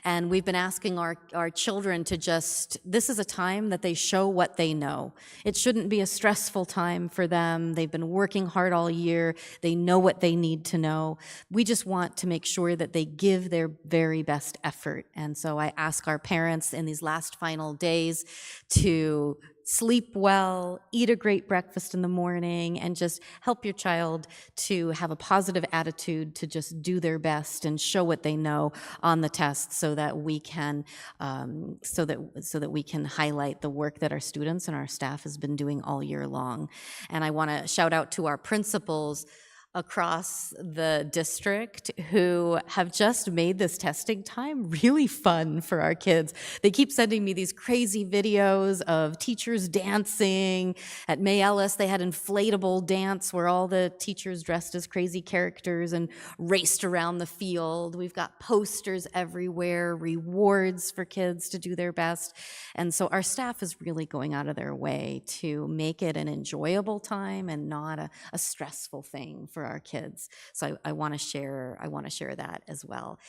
And we've been asking our children to this is a time that they show what they know. It shouldn't be a stressful time for them. They've been working hard all year. They know what they need to know. We just want to make sure that they give their very best effort. And so I ask our parents in these last final days to sleep well, eat a great breakfast in the morning, and just help your child to have a positive attitude to just do their best and show what they know on the test, so that we can we can highlight the work that our students and our staff has been doing all year long. And I want to shout out to our principals across the district who have just made this testing time really fun for our kids. They keep sending me these crazy videos of teachers dancing. At May Ellis, they had inflatable dance where all the teachers dressed as crazy characters and raced around the field. We've got posters everywhere, rewards for kids to do their best. And so our staff is really going out of their way to make it an enjoyable time and not a stressful thing for our kids. So I want to share that as well.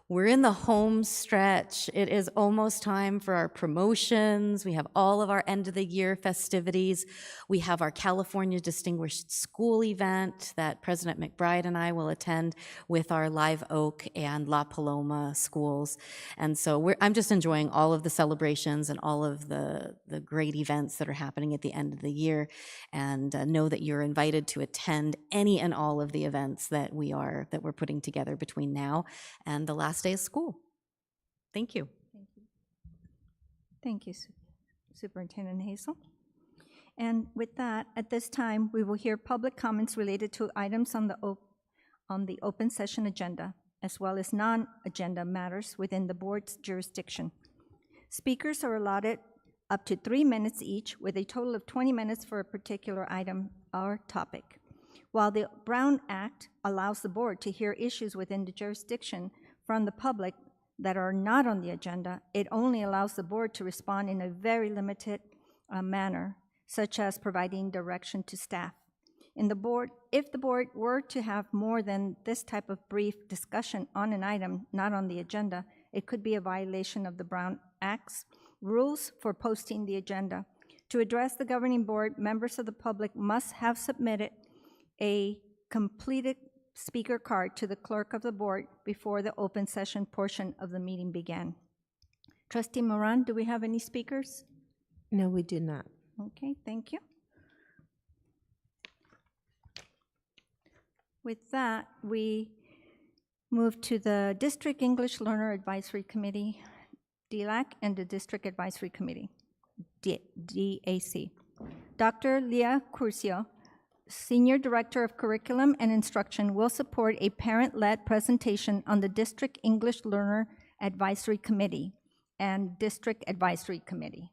We're in the home stretch. It is almost time for our promotions. We have all of our end of the year festivities. We have our California Distinguished School event that President McBride and I will attend with our Live Oak and La Paloma schools. And so I'm just enjoying all of the celebrations and all of the great events that are happening at the end of the year, and know that you're invited to attend any and all of the events that we're putting together between now and the last day of school. Thank you. Thank you, Superintendent Hazel. And with that, at this time, we will hear public comments related to items on the open session agenda, as well as non-agenda matters within the board's jurisdiction. Speakers are allotted up to 3 minutes each, with a total of 20 minutes for a particular item or topic. While the Brown Act allows the board to hear issues within the jurisdiction from the public that are not on the agenda, it only allows the board to respond in a very limited manner, such as providing direction to staff. If the board were to have more than this type of brief discussion on an item not on the agenda, it could be a violation of the Brown Act's rules for posting the agenda. To address the governing board, members of the public must have submitted a completed speaker card to the clerk of the board before the open session portion of the meeting began. Trustee Moran, do we have any speakers? No, we do not. Okay, thank you. With that, we move to the District English Learner Advisory Committee, DLAC, and the District Advisory Committee, DAC. Dr. Leah Curcio, Senior Director of Curriculum and Instruction, will support a parent-led presentation on the District English Learner Advisory Committee and District Advisory Committee.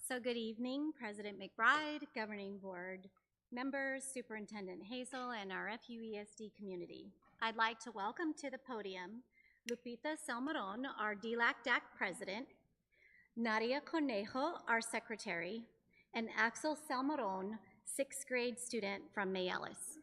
So good evening, President McBride, Governing Board members, Superintendent Hazel, and our FUESD community. I'd like to welcome to the podium Lupita Salmeron, our DLAC-DAC President, Nadia Cornejo, our Secretary, and Axel Salmeron, 6th grade student from Mayales.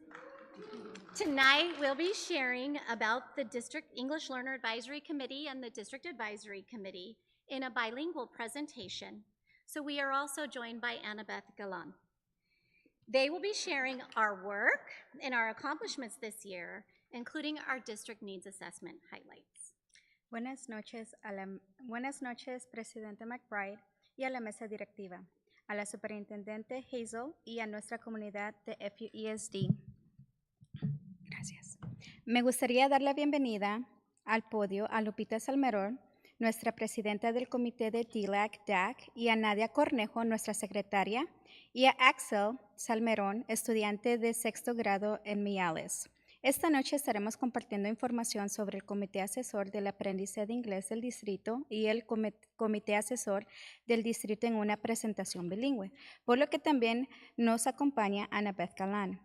Tonight, we'll be sharing about the District English Learner Advisory Committee and the District Advisory Committee in a bilingual presentation. So we are also joined by Annabeth Galan. They will be sharing our work and our accomplishments this year, including our district needs assessment highlights. Buenas noches, Presidente McBride, y a la mesa directiva, a la Superintendente Hazel y a nuestra comunidad de FUESD. Gracias. Me gustaría dar la bienvenida al podio a Lupita Salmeron, nuestra presidenta del comité de DLAC-DAC, y a Nadia Cornejo, nuestra secretaria, y a Axel Salmeron, estudiante de 6º grado en Mayales. Esta noche estaremos compartiendo información sobre el Comité Asesor del Aprendizaje de Inglés del Distrito y el Comité Asesor del Distrito en una presentación bilingüe, por lo que también nos acompaña Annabeth Galan.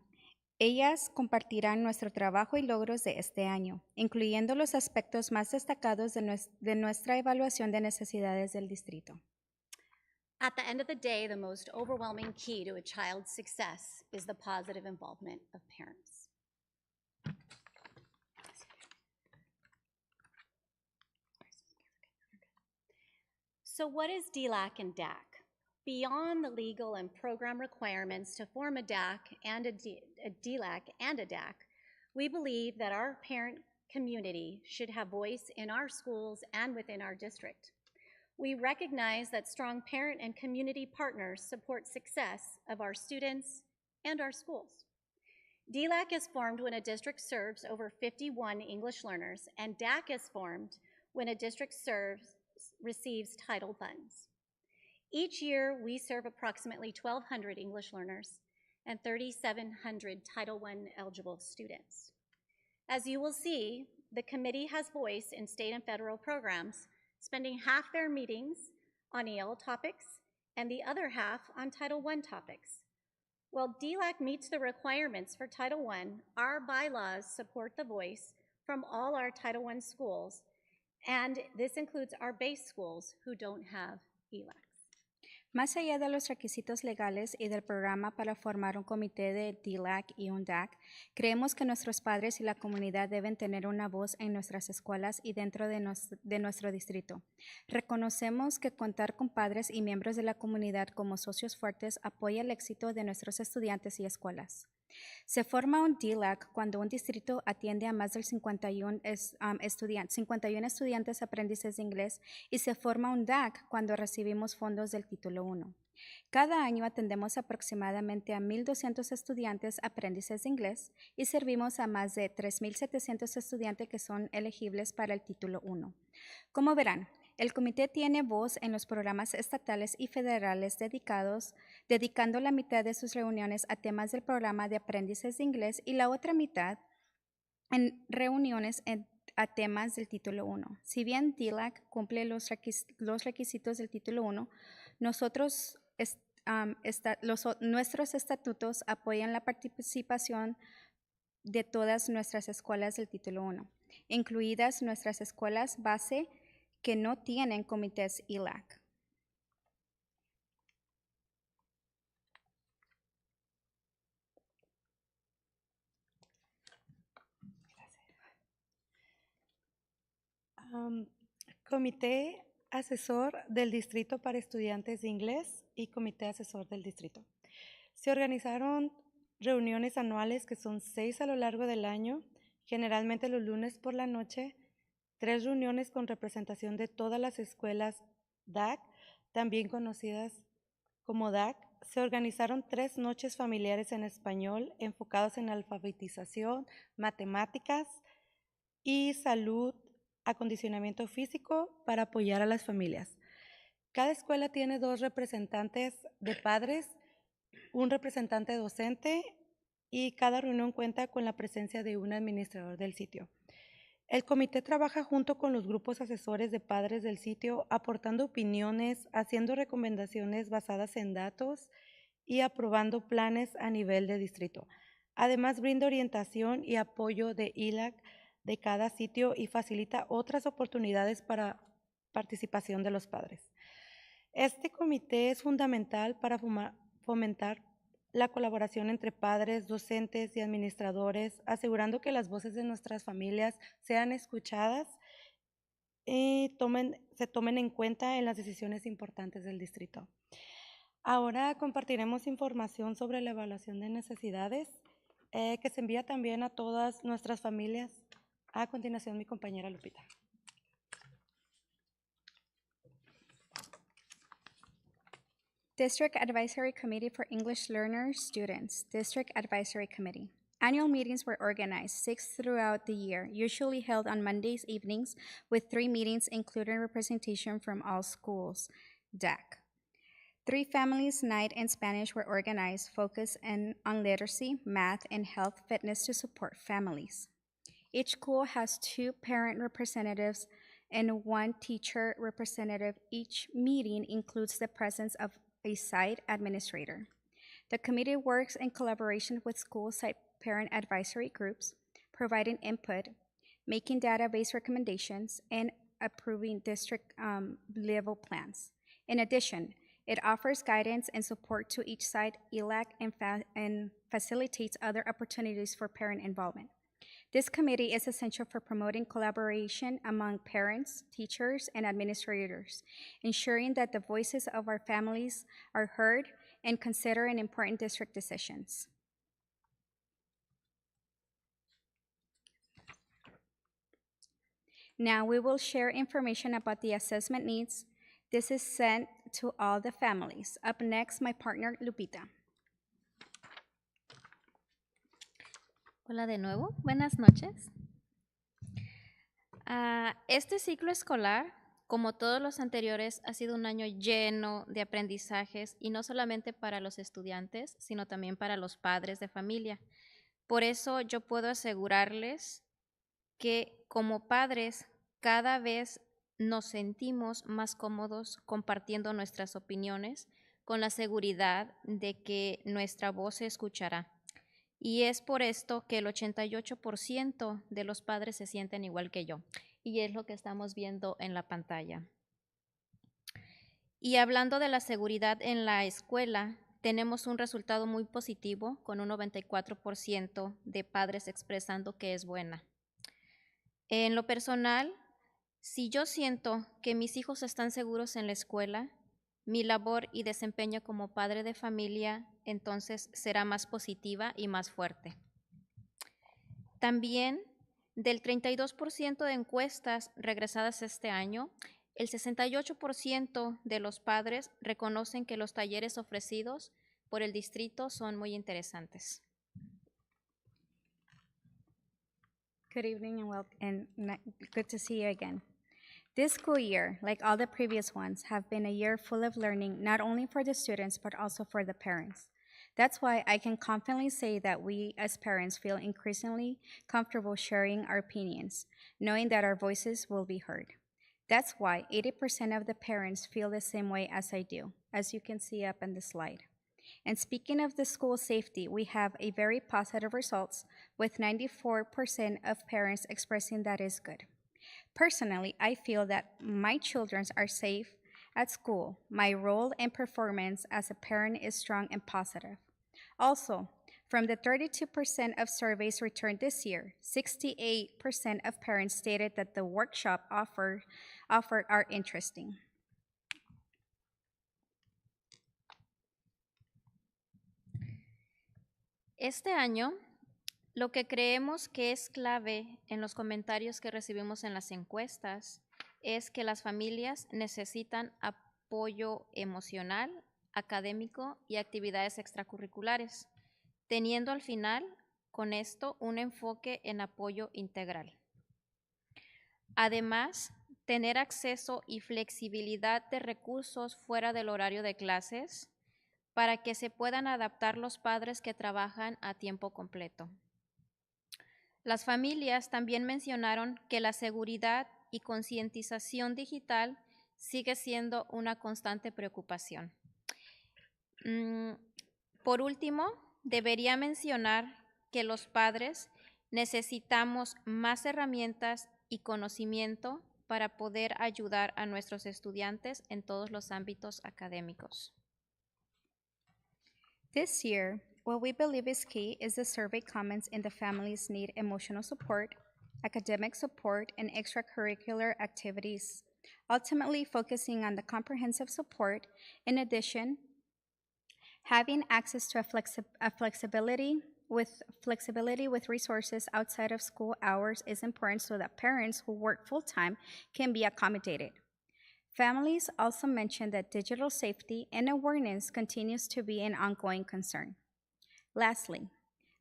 Ellas compartirán nuestro trabajo y logros de este año, incluyendo los aspectos más destacados de nuestra evaluación de necesidades del distrito. At the end of the day, the most overwhelming key to a child's success is the positive involvement of parents. So what is DLAC and DAC? Beyond the legal and program requirements to form a DAC and a DLAC and a DAC, we believe that our parent community should have voice in our schools and within our district. We recognize that strong parent and community partners support success of our students and our schools. DLAC is formed when a district serves over 51 English learners, and DAC is formed when a district receives title funds. Each year, we serve approximately 1,200 English learners and 3,700 Title I eligible students. As you will see, the committee has voice in state and federal programs, spending half their meetings on EL topics and the other half on Title I topics. While DLAC meets the requirements for Title I, our bylaws support the voice from all our Title I schools, and this includes our base schools who don't have ELAC. Más allá de los requisitos legales y del programa para formar un comité de DLAC y un DAC, creemos que nuestros padres y la comunidad deben tener una voz en nuestras escuelas y dentro de nuestro distrito. Reconocemos que contar con padres y miembros de la comunidad como socios fuertes apoya el éxito de nuestros estudiantes y escuelas. Se forma un DLAC cuando un distrito atiende a más de 51 estudiantes aprendices de inglés y se forma un DAC cuando recibimos fondos del Título 1. Cada año atendemos aproximadamente a 1,200 estudiantes aprendices de inglés y servimos a más de 3,700 estudiantes que son elegibles para el Título 1. Como verán, el comité tiene voz en los programas estatales y federales dedicando la mitad de sus reuniones a temas del programa de aprendices de inglés y la otra mitad en reuniones a temas del Título 1. Si bien DLAC cumple los requisitos del Título 1, nuestros estatutos apoyan la participación de todas nuestras escuelas del Título 1, incluidas nuestras escuelas base que no tienen comités ELAC. Comité Asesor del Distrito para Estudiantes de Inglés y Comité Asesor del Distrito. Se organizaron reuniones anuales que son 6 a lo largo del año, generalmente los lunes por la noche, 3 reuniones con representación de todas las escuelas DAC, también conocidas como DAC. Se organizaron 3 noches familiares en español enfocados en alfabetización, matemáticas y salud, acondicionamiento físico para apoyar a las familias. Cada escuela tiene 2 representantes de padres, un representante docente y cada reunión cuenta con la presencia de un administrador del sitio. El comité trabaja junto con los grupos asesores de padres del sitio, aportando opiniones, haciendo recomendaciones basadas en datos y aprobando planes a nivel de distrito. Además, brinda orientación y apoyo de ILAC de cada sitio y facilita otras oportunidades para participación de los padres. Este comité es fundamental para fomentar la colaboración entre padres, docentes y administradores, asegurando que las voces de nuestras familias sean escuchadas y se tomen en cuenta en las decisiones importantes del distrito. Ahora compartiremos información sobre la evaluación de necesidades que se envía también a todas nuestras familias. A continuación, mi compañera Lupita. District Advisory Committee for English Learners Students, District Advisory Committee. Annual meetings were organized 6 throughout the year, usually held on Mondays evenings, with 3 meetings including representation from all schools, DAC. 3 Families Night in Spanish were organized, focused on literacy, math, and health fitness to support families. Each school has 2 parent representatives and 1 teacher representative. Each meeting includes the presence of a site administrator. The committee works in collaboration with school site parent advisory groups, providing input, making database recommendations, and approving district level plans. In addition, it offers guidance and support to each site, ELAC, and facilitates other opportunities for parent involvement. This committee is essential for promoting collaboration among parents, teachers, and administrators, ensuring that the voices of our families are heard and considered in important district decisions. Now we will share information about the assessment needs. This is sent to all the families. Up next, my partner, Lupita. Hola de nuevo, buenas noches. Este ciclo escolar, como todos los anteriores, ha sido un año lleno de aprendizajes y no solamente para los estudiantes, sino también para los padres de familia. Por eso yo puedo asegurarles que como padres cada vez nos sentimos más cómodos compartiendo nuestras opiniones con la seguridad de que nuestra voz se escuchará. Y es por esto que el 88% de los padres se sienten igual que yo. Y es lo que estamos viendo en la pantalla. Y hablando de la seguridad en la escuela, tenemos un resultado muy positivo con un 94% de padres expresando que es buena. En lo personal, si yo siento que mis hijos están seguros en la escuela, mi labor y desempeño como padre de familia entonces será más positiva y más fuerte. También, del 32% de encuestas regresadas este año, el 68% de los padres reconocen que los talleres ofrecidos por el distrito son muy interesantes. Good evening and good to see you again. This school year, like all the previous ones, have been a year full of learning, not only for the students, but also for the parents. That's why I can confidently say that we as parents feel increasingly comfortable sharing our opinions, knowing that our voices will be heard. That's why 80% of the parents feel the same way as I do, as you can see up in the slide. And speaking of the school safety, we have a very positive results with 94% of parents expressing that is good. Personally, I feel that my children are safe at school. My role and performance as a parent is strong and positive. Also, from the 32% of surveys returned this year, 68% of parents stated that the workshop offered are interesting. Este año, lo que creemos que es clave en los comentarios que recibimos en las encuestas es que las familias necesitan apoyo emocional, académico y actividades extracurriculares, teniendo al final con esto un enfoque en apoyo integral. Además, tener acceso y flexibilidad de recursos fuera del horario de clases para que se puedan adaptar los padres que trabajan a tiempo completo. Las familias también mencionaron que la seguridad y concientización digital sigue siendo una constante preocupación. Por último, debería mencionar que los padres necesitamos más herramientas y conocimiento para poder ayudar a nuestros estudiantes en todos los ámbitos académicos. This year, what we believe is key is the survey comments in the families need emotional support, academic support, and extracurricular activities, ultimately focusing on the comprehensive support. In addition, having access to flexibility with resources outside of school hours is important so that parents who work full-time can be accommodated. Families also mentioned that digital safety and awareness continues to be an ongoing concern. Lastly,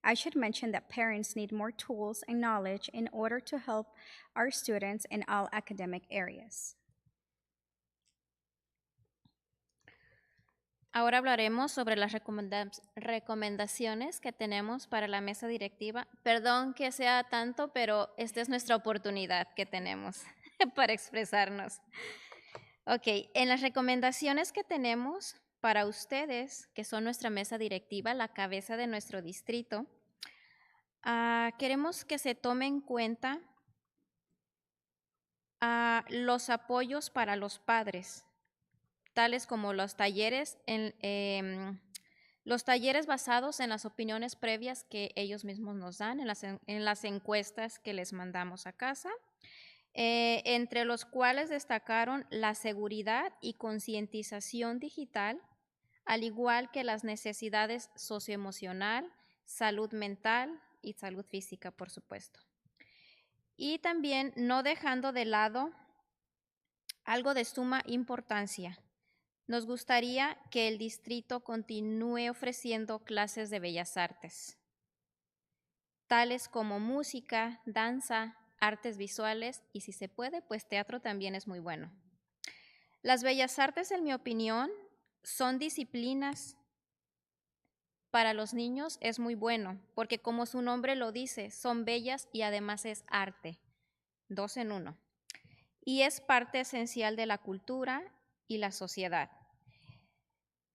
I should mention that parents need more tools and knowledge in order to help our students in all academic areas. Ahora hablaremos sobre las recomendaciones que tenemos para la mesa directiva. Perdón que sea tanto, pero esta es nuestra oportunidad que tenemos para expresarnos. Ok, en las recomendaciones que tenemos para ustedes, que son nuestra mesa directiva, la cabeza de nuestro distrito, queremos que se tome en cuenta los apoyos para los padres, tales como los talleres, los talleres basados en las opiniones previas que ellos mismos nos dan, en las encuestas que les mandamos a casa, entre los cuales destacaron la seguridad y concientización digital, al igual que las necesidades socioemocional, salud mental y salud física, por supuesto. Y también no dejando de lado algo de suma importancia. Nos gustaría que el distrito continúe ofreciendo clases de bellas artes, tales como música, danza, artes visuales y, si se puede, pues teatro también es muy bueno. Las bellas artes, en mi opinión, son disciplinas para los niños, es muy bueno, porque como su nombre lo dice, son bellas y además es arte, 2 en 1. Y es parte esencial de la cultura y la sociedad.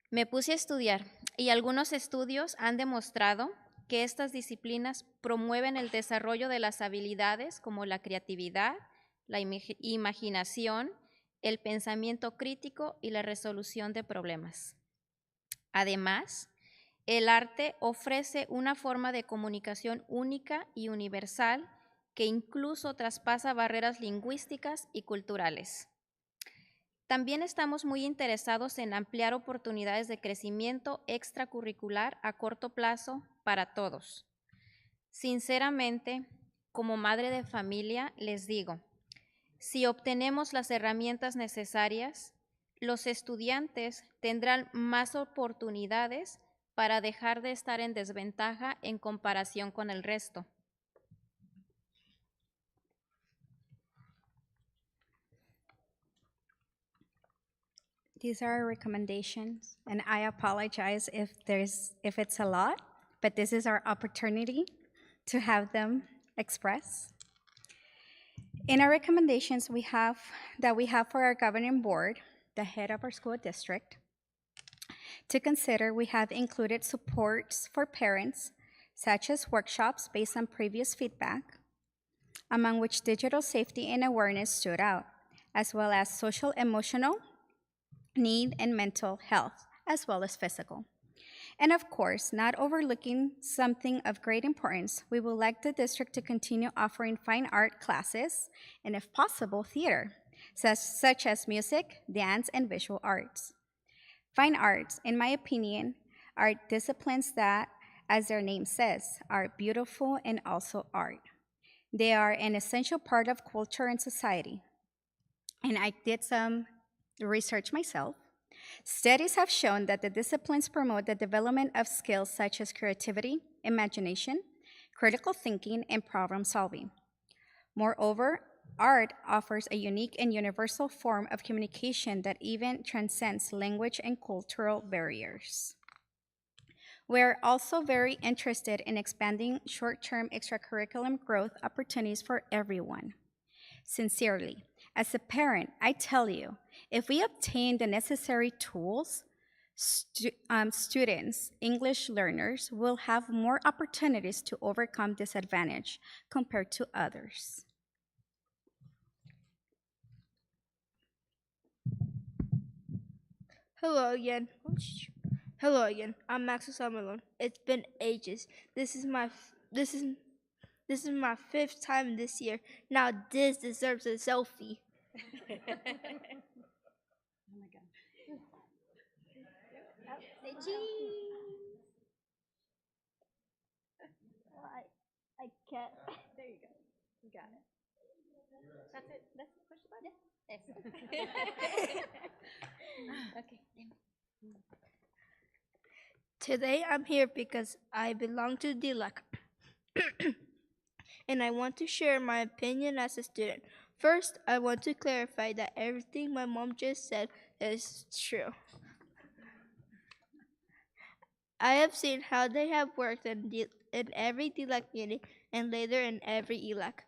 Me puse a estudiar y algunos estudios han demostrado que estas disciplinas promueven el desarrollo de las habilidades como la creatividad, la imaginación, el pensamiento crítico y la resolución de problemas. Además, el arte ofrece una forma de comunicación única y universal que incluso traspasa barreras lingüísticas y culturales. También estamos muy interesados en ampliar oportunidades de crecimiento extracurricular a corto plazo para todos. Sinceramente, como madre de familia, les digo, si obtenemos las herramientas necesarias, los estudiantes tendrán más oportunidades para dejar de estar en desventaja en comparación con el resto. These are our recommendations, and I apologize if it's a lot, but this is our opportunity to have them express. In our recommendations we have for our governing board, the head of our school district, to consider, we have included supports for parents, such as workshops based on previous feedback, among which digital safety and awareness stood out, as well as social, emotional need and mental health, as well as physical. And of course, not overlooking something of great importance, we would like the district to continue offering fine art classes and, if possible, theater, such as music, dance, and visual arts. Fine arts, in my opinion, are disciplines that, as their name says, are beautiful and also art. They are an essential part of culture and society. And I did some research myself. Studies have shown that the disciplines promote the development of skills such as creativity, imagination, critical thinking, and problem solving. Moreover, art offers a unique and universal form of communication that even transcends language and cultural barriers. We're also very interested in expanding short-term extracurriculum growth opportunities for everyone. Sincerely, as a parent, I tell you, if we obtain the necessary tools, students, English learners, will have more opportunities to overcome disadvantage compared to others. Hello again. Hello again. I'm Max Summerlin. It's been ages. This is my 5th time this year. Now this deserves a selfie. Oh my God. Say cheese. I can't. There you go. You got it. That's it. Let's push the button. Yes. Okay. Today I'm here because I belong to DLAC and I want to share my opinion as a student. First, I want to clarify that everything my mom just said is true. I have seen how they have worked in every DLAC meeting and later in every ELAC,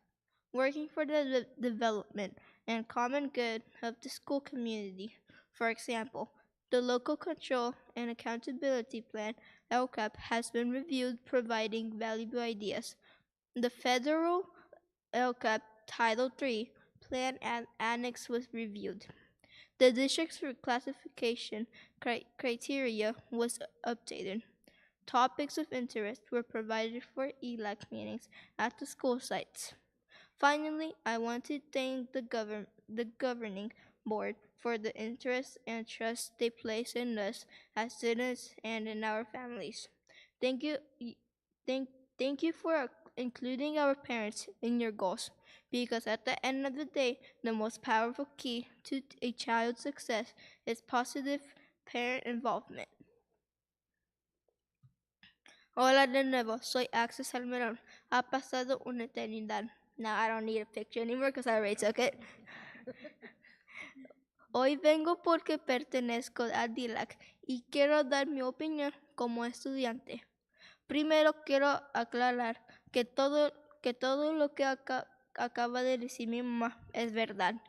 working for the development and common good of the school community. For example, the Local Control and Accountability Plan, LCAP, has been reviewed, providing valuable ideas. The federal LCAP Title III Plan and Annex was reviewed. The district's classification criteria was updated. Topics of interest were provided for ELAC meetings at the school sites. Finally, I want to thank the governing board for the interest and trust they place in us as students and in our families. Thank you for including our parents in your goals, because at the end of the day, the most powerful key to a child's success is positive parent involvement. Hola de nuevo, soy Axel Salmerón. Ha pasado una eternidad. Now I don't need a picture anymore because I already took it. Hoy vengo porque pertenezco a DILAC y quiero dar mi opinión como estudiante. Primero quiero aclarar que todo lo que acaba de decir mi mamá es verdad.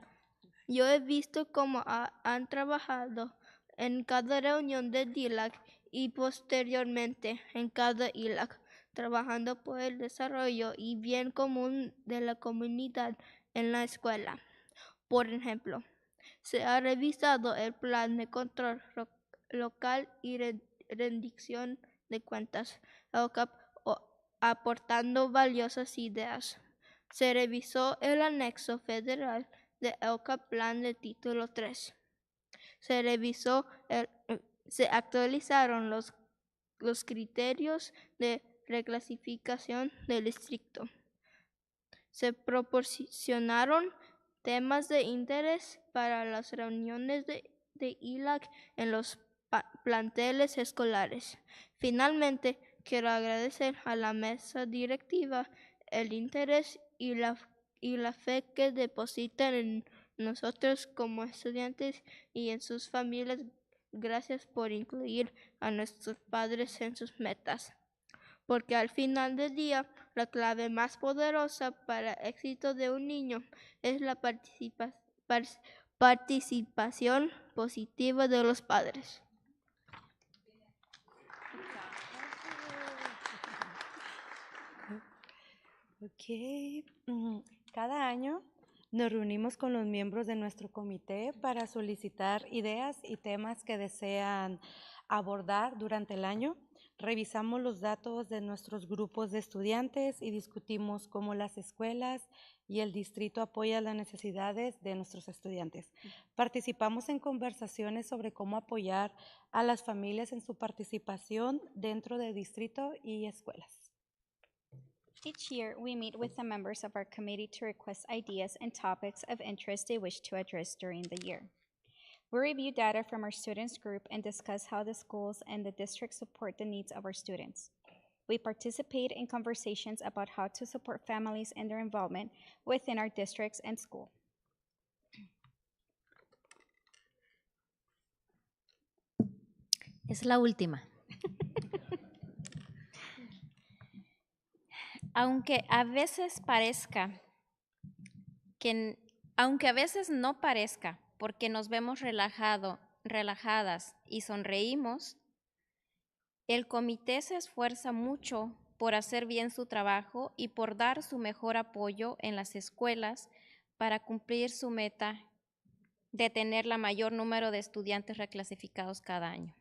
Yo he visto cómo han trabajado en cada reunión de DILAC y posteriormente en cada ILAC, trabajando por el desarrollo y bien común de la comunidad en la escuela. Por ejemplo, se ha revisado el plan de control local y rendición de cuentas, LCAP, aportando valiosas ideas. Se revisó el anexo federal de LCAP Plan de Título 3. Se actualizaron los criterios de reclasificación del distrito. Se proporcionaron temas de interés para las reuniones de ILAC en los planteles escolares. Finalmente, quiero agradecer a la mesa directiva el interés y la fe que depositan en nosotros como estudiantes y en sus familias. Gracias por incluir a nuestros padres en sus metas, porque al final del día, la clave más poderosa para el éxito de un niño es la participación positiva de los padres. Ok. Cada año nos reunimos con los miembros de nuestro comité para solicitar ideas y temas que desean abordar durante el año. Revisamos los datos de nuestros grupos de estudiantes y discutimos cómo las escuelas y el distrito apoyan las necesidades de nuestros estudiantes. Participamos en conversaciones sobre cómo apoyar a las familias en su participación dentro del distrito y escuelas. Each year, we meet with the members of our committee to request ideas and topics of interest they wish to address during the year. We review data from our students group and discuss how the schools and the district support the needs of our students. We participate in conversations about how to support families and their involvement within our districts and school. Es la última. aunque a veces parezca aunque a veces no parezca, porque nos vemos relajadas y sonreímos, el comité se esfuerza mucho por hacer bien su trabajo y por dar su mejor apoyo en las escuelas para cumplir su meta de tener la mayor número de estudiantes reclasificados cada año.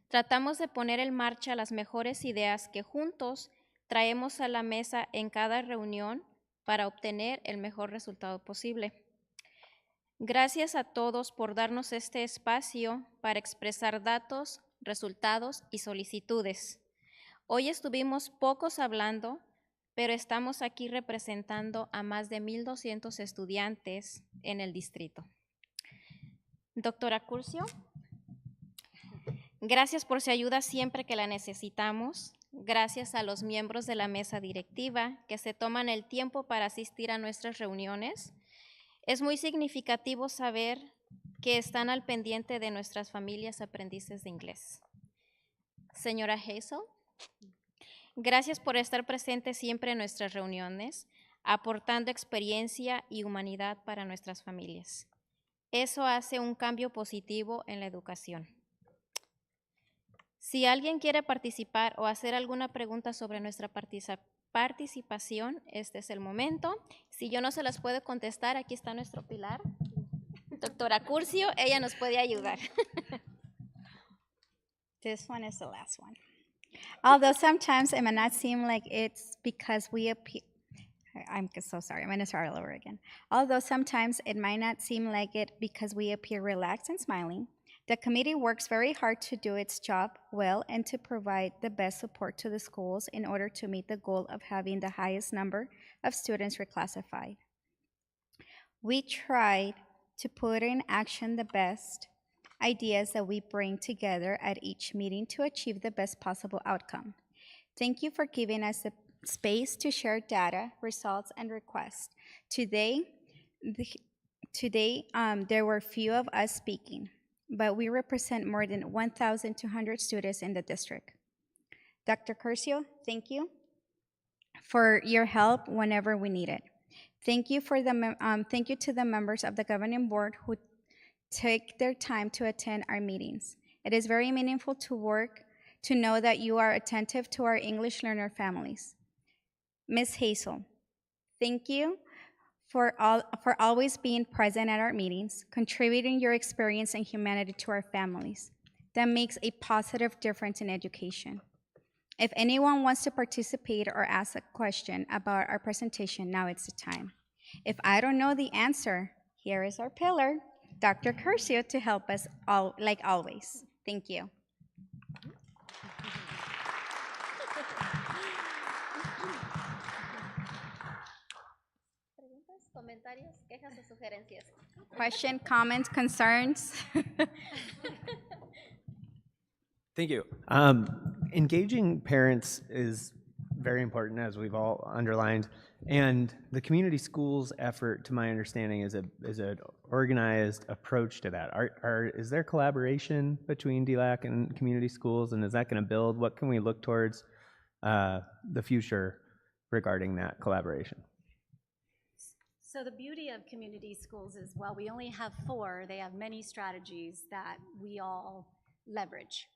Tratamos de poner en marcha las mejores ideas que juntos traemos a la mesa en cada reunión para obtener el mejor resultado posible. Gracias a todos por darnos este espacio para expresar datos, resultados y solicitudes. Hoy estuvimos pocos hablando, pero estamos aquí representando a más de 1,200 estudiantes en el distrito. Doctora Curcio, gracias por su ayuda siempre que la necesitamos. Gracias a los miembros de la mesa directiva que se toman el tiempo para asistir a nuestras reuniones. Es muy significativo saber que están al pendiente de nuestras familias aprendices de inglés. Señora Hazel, gracias por estar presente siempre en nuestras reuniones, aportando experiencia y humanidad para nuestras familias. Eso hace un cambio positivo en la educación. Si alguien quiere participar o hacer alguna pregunta sobre nuestra participación, este es el momento. Si yo no se las puedo contestar, aquí está nuestro pilar. Doctora Curcio, ella nos puede ayudar. This one is the last one. Although sometimes it may not seem like it's because we appear, I'm so sorry, I'm going to start all over again. Although sometimes it might not seem like it because we appear relaxed and smiling, the committee works very hard to do its job well and to provide the best support to the schools in order to meet the goal of having the highest number of students reclassified. We tried to put in action the best ideas that we bring together at each meeting to achieve the best possible outcome. Thank you for giving us the space to share data, results, and requests. Today, there were few of us speaking, but we represent more than 1,200 students in the district. Dr. Curcio, thank you for your help whenever we need it. Thank you to the members of the governing board who take their time to attend our meetings. It is very meaningful to know that you are attentive to our English learner families. Ms. Hazel, thank you for always being present at our meetings, contributing your experience and humanity to our families. That makes a positive difference in education. If anyone wants to participate or ask a question about our presentation, now it's the time. If I don't know the answer, here is our pillar, Dr. Curcio, to help us all, like always. Thank you. Comentarios, quejas o sugerencias. Question, comments, concerns? Thank you. Engaging parents is very important, as we've all underlined, and the community schools effort, to my understanding, is an organized approach to that. Is there collaboration between DLAC and community schools, and is that going to build? What can we look towards the future regarding that collaboration? So the beauty of community schools is, while we only have 4, they have many strategies that we all leverage.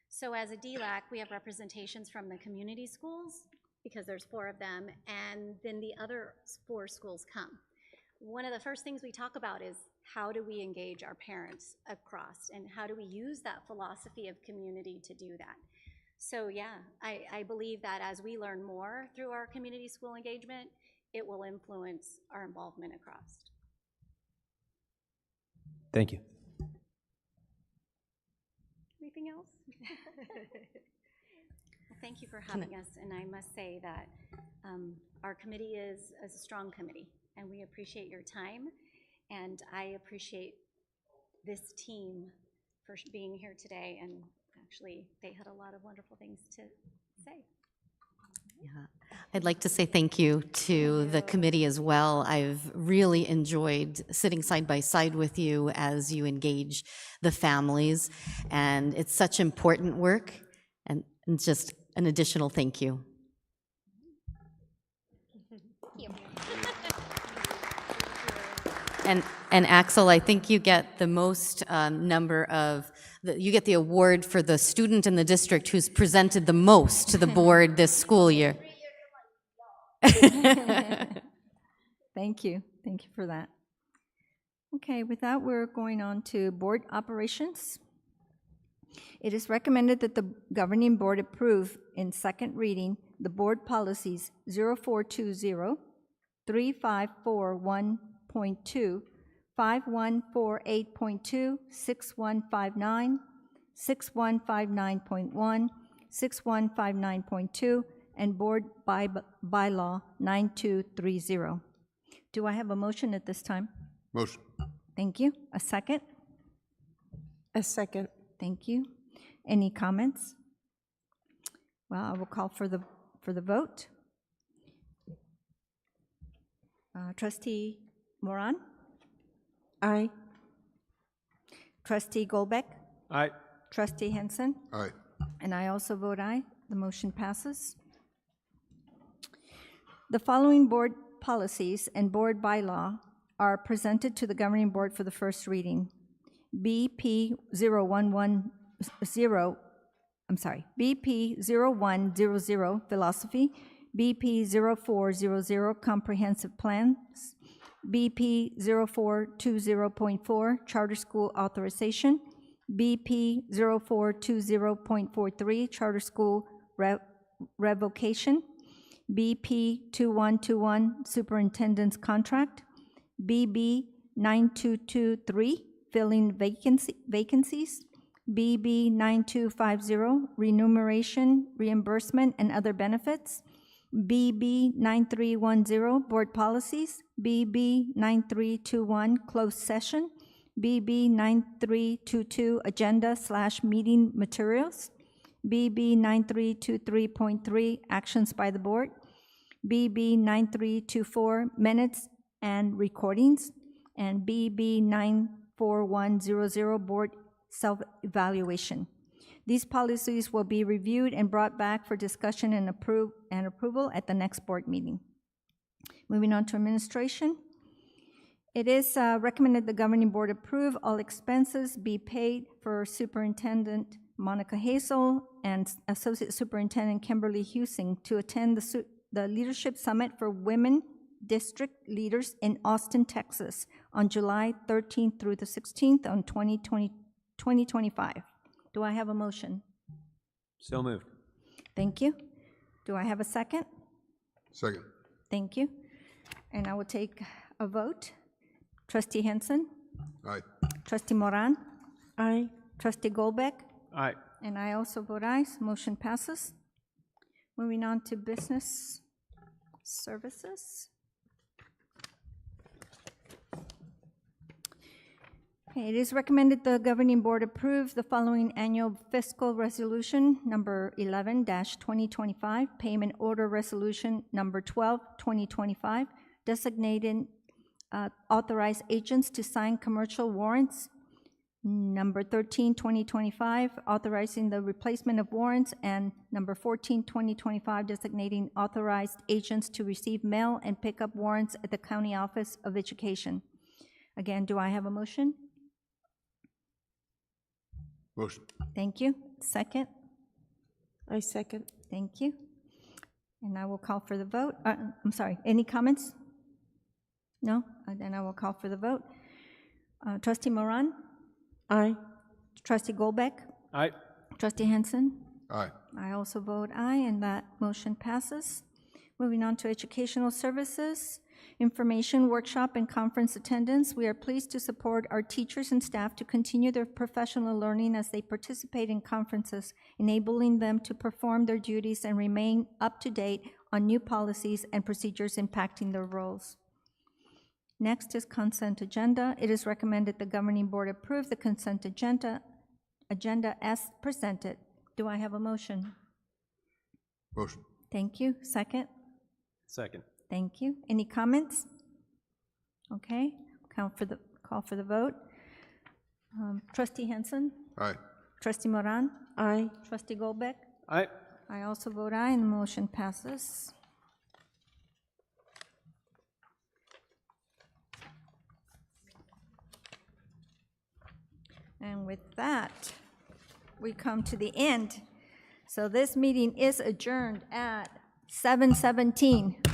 So as a DLAC, we have representations from the community schools, because there's 4 of them, and then the other 4 schools come. One of the first things we talk about is, how do we engage our parents across, and how do we use that philosophy of community to do that? So yeah, I believe that as we learn more through our community school engagement, it will influence our involvement across. Thank you. Anything else? Thank you for having us, and I must say that our committee is a strong committee, and we appreciate your time, and I appreciate this team for being here today, and actually they had a lot of wonderful things to say. Yeah. I'd like to say thank you to the committee as well. I've really enjoyed sitting side by side with you as you engage the families, and it's such important work, and just an additional thank you. And Axel, I think you get the most number of, you get the award for the student in the district who's presented the most to the board this school year. Thank you. Thank you for that. Okay, with that, we're going on to board operations. It is recommended that the governing board approve in second reading the board policies 0420, 3541.2, 5148.2, 6159, 6159.1, 6159.2, and board bylaw 9230. Do I have a motion at this time? Motion. Thank you. A second? A second. Thank you. Any comments? Well, I will call for the vote. Trustee Moran? Aye. Trustee Golbeck? Aye. Trustee Henson? Aye. And I also vote aye. The motion passes. The following board policies and board bylaw are presented to the governing board for the first reading. BP 0100, philosophy, BP 0400, comprehensive plans, BP 0420.4, charter school authorization, BP 0420.43, charter school revocation, BP 2121, superintendent's contract, BB 9223, filling vacancies, BB 9250, remuneration, reimbursement, and other benefits, BB 9310, board policies, BB 9321, closed session, BB 9322, agenda/meeting materials, BB 9323.3, actions by the board, BB 9324, minutes and recordings, and BB 94100, board self-evaluation. These policies will be reviewed and brought back for discussion and approval at the next board meeting. Moving on to administration. It is recommended the governing board approve all expenses be paid for Superintendent Monica Hazel and Associate Superintendent Kimberly Husing to attend the Leadership Summit for Women District Leaders in Austin, Texas on July 13th through the 16th on 2025. Do I have a motion? So moved. Thank you. Do I have a second? Second. Thank you. And I will take a vote. Trustee Henson? Aye. Trustee Moran? Aye. Trustee Golbeck? Aye. And I also vote aye. Motion passes. Moving on to business services. Okay, it is recommended the governing board approve the following annual fiscal resolution number 11-2025, payment order resolution number 12-2025, designating authorized agents to sign commercial warrants, number 13-2025, authorizing the replacement of warrants, and number 14-2025, designating authorized agents to receive mail and pick up warrants at the County Office of Education. Again, do I have a motion? Motion. Thank you. Second? I second. Thank you. And I will call for the vote. I'm sorry, any comments? No? Then I will call for the vote. Trustee Moran? Aye. Trustee Golbeck? Aye. Trustee Henson? Aye. I also vote aye, and that motion passes. Moving on to educational services, information, workshop, and conference attendance. We are pleased to support our teachers and staff to continue their professional learning as they participate in conferences, enabling them to perform their duties and remain up to date on new policies and procedures impacting their roles. Next is consent agenda. It is recommended the governing board approve the consent agenda as presented. Do I have a motion? Motion. Thank you. Second? Second. Thank you. Any comments? Okay, call for the vote. Trustee Henson? Aye. Trustee Moran? Aye. Trustee Golbeck? Aye. I also vote aye, and the motion passes. And with that, we come to the end. So this meeting is adjourned at 7:17.